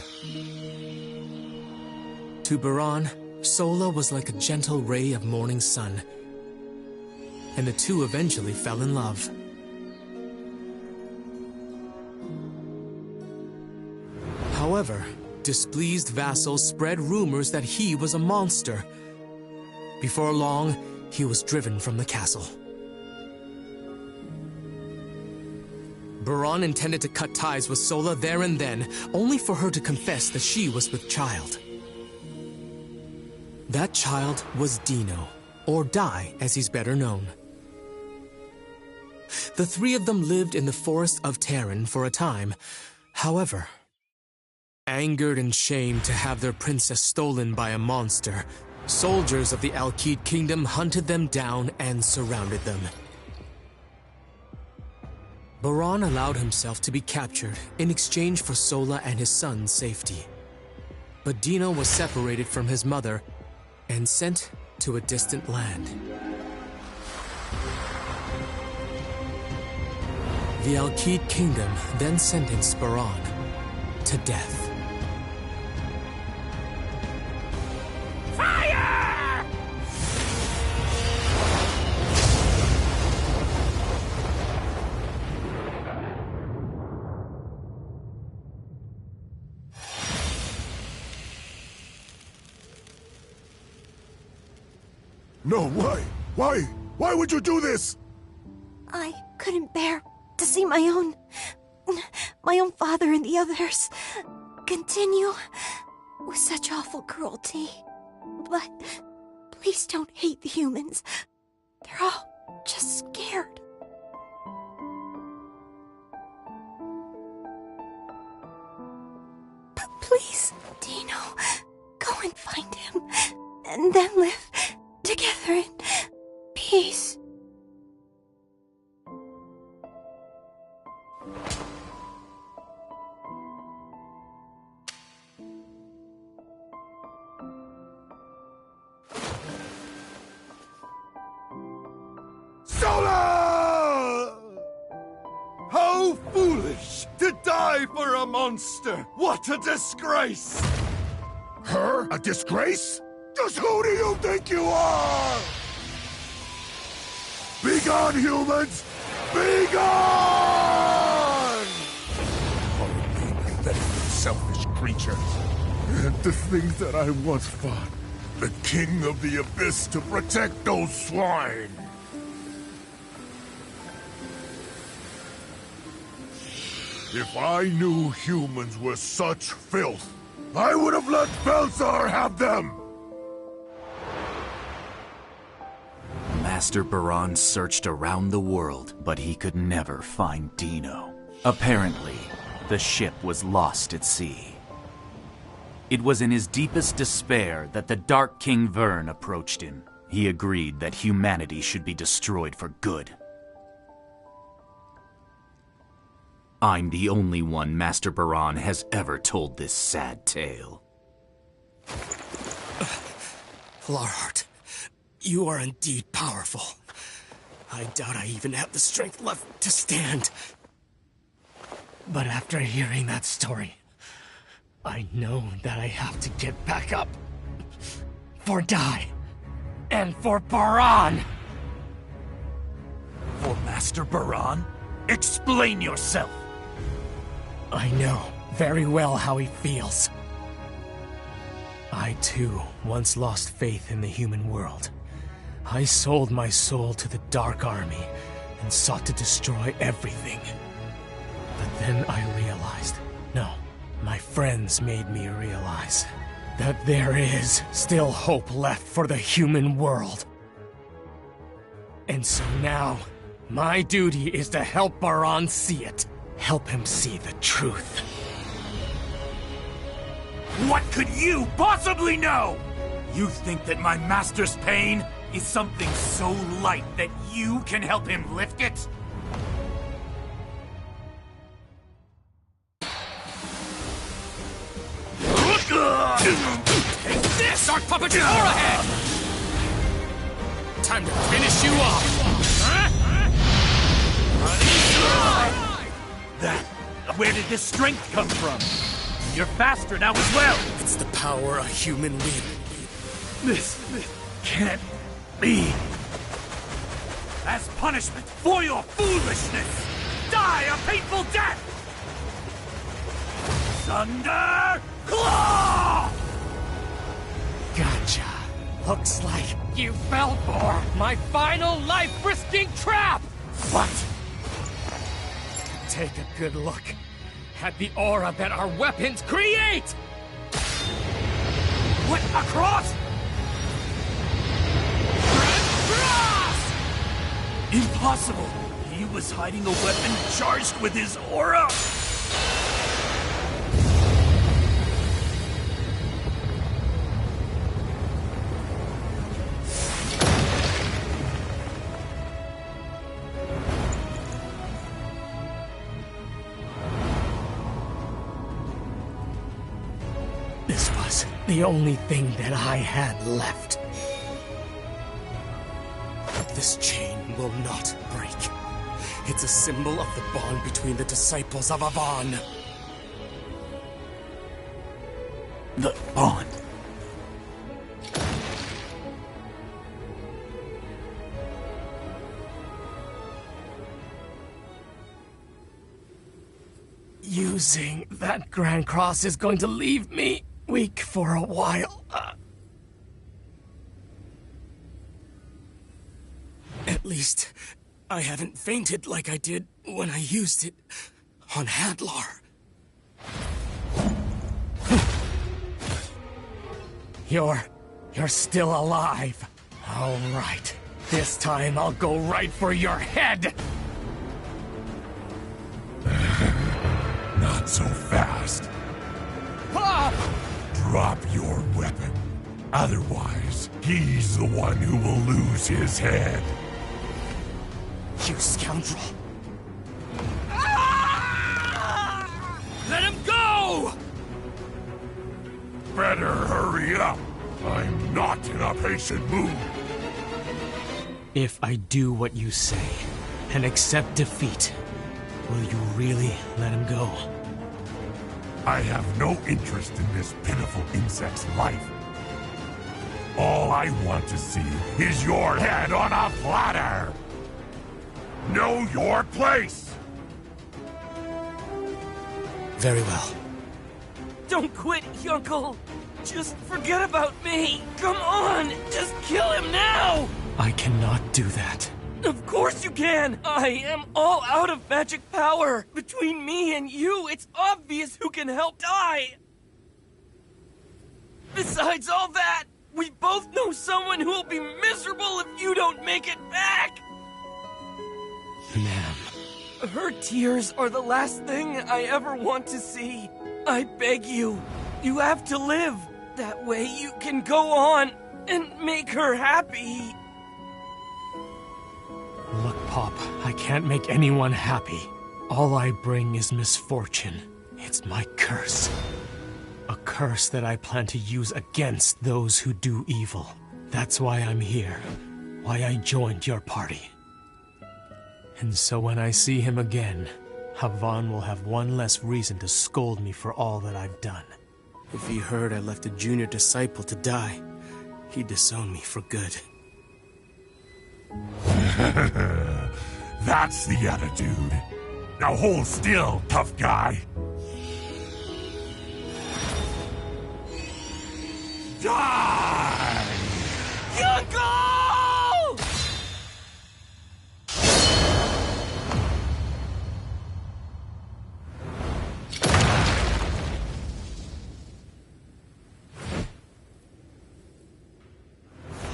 Speaker 7: To Baron, Sola was like a gentle ray of morning sun, and the two eventually fell in love. However, displeased vassals spread rumors that he was a monster. Before long, he was driven from the castle. Baron intended to cut ties with Sola there and then, only for her to confess that she was with child. That child was Dino, or Dai as he's better known. The three of them lived in the forest of Terran for a time. However, angered and shamed to have their princess stolen by a monster, soldiers of the Alkid Kingdom hunted them down and surrounded them. Baron allowed himself to be captured in exchange for Sola and his son's safety. But Dino was separated from his mother and sent to a distant land. The Alkid Kingdom then sentenced Baron to death.
Speaker 1: Fire!
Speaker 11: No, why? Why? Why would you do this?
Speaker 13: I couldn't bear to see my own father and the others continue with such awful cruelty. But please don't hate the humans. They're all just scared. But please, Dino, go and find him, and then live together in peace.
Speaker 8: Sola! How foolish to die for a monster! What a disgrace!
Speaker 11: Her? A disgrace? Just who do you think you are? Be gone, humans! Be gone! Horribly pathetic, selfish creatures. And the things that I once fought. The king of the abyss to protect those swine. If I knew humans were such filth, I would have let Velzar have them!
Speaker 4: Master Baron searched around the world, but he could never find Dino. Apparently, the ship was lost at sea. It was in his deepest despair that the Dark King Vern approached him. He agreed that humanity should be destroyed for good. I'm the only one Master Baron has ever told this sad tale.
Speaker 7: Larhart, you are indeed powerful. I doubt I even have the strength left to stand. But after hearing that story, I know that I have to get back up. For Dai. And for Baron!
Speaker 4: For Master Baron? Explain yourself!
Speaker 7: I know very well how he feels. I, too, once lost faith in the human world. I sold my soul to the Dark Army and sought to destroy everything. But then I realized, no, my friends made me realize, that there is still hope left for the human world. And so now, my duty is to help Baron see it. Help him see the truth.
Speaker 4: What could you possibly know? You think that my master's pain is something so light that you can help him lift it?
Speaker 7: Take this, Dark Puppet Aura Head! Time to finish you off!
Speaker 4: Where did this strength come from? You're faster now as well!
Speaker 7: It's the power a human wields.
Speaker 4: This can't be. As punishment for your foolishness, die a painful death! Thunder Claw!
Speaker 7: Gotcha. Looks like you fell for my final life-risking trap!
Speaker 4: What?
Speaker 7: Take a good look at the aura that our weapons create!
Speaker 4: What? Across? Impossible! He was hiding a weapon charged with his aura!
Speaker 7: This was the only thing that I had left. This chain will not break. It's a symbol of the bond between the disciples of Avon.
Speaker 4: The bond.
Speaker 7: Using that Grand Cross is going to leave me weak for a while. At least, I haven't fainted like I did when I used it on Hadlar. You're still alive. All right. This time I'll go right for your head.
Speaker 11: Not so fast.
Speaker 7: Ah!
Speaker 11: Drop your weapon. Otherwise, he's the one who will lose his head.
Speaker 7: You scoundrel. Ah! Let him go!
Speaker 11: Better hurry up. I'm not in a patient mood.
Speaker 7: If I do what you say and accept defeat, will you really let him go?
Speaker 11: I have no interest in this pitiful insect's life. All I want to see is your head on a platter! Know your place!
Speaker 7: Very well.
Speaker 10: Don't quit, Yunkel! Just forget about me! Come on! Just kill him now!
Speaker 7: I cannot do that.
Speaker 10: Of course you can! I am all out of magic power! Between me and you, it's obvious who can help die! Besides all that, we both know someone who will be miserable if you don't make it back!
Speaker 7: Ma'am.
Speaker 10: Her tears are the last thing I ever want to see. I beg you, you have to live. That way you can go on and make her happy.
Speaker 7: Look, Pop, I can't make anyone happy. All I bring is misfortune. It's my curse. A curse that I plan to use against those who do evil. That's why I'm here. Why I joined your party. And so when I see him again, Havan will have one less reason to scold me for all that I've done.
Speaker 10: If he heard I left a junior disciple to die, he'd disown me for good.
Speaker 11: That's the attitude. Now hold still, tough guy. Die!
Speaker 10: Yunkel!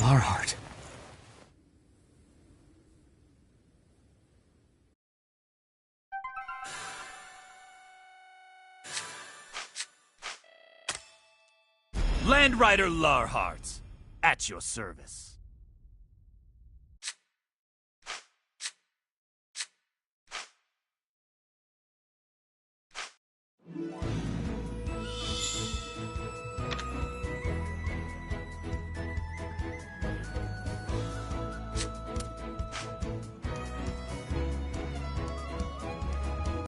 Speaker 7: Larhart.
Speaker 4: Land Rider Larhart, at your service.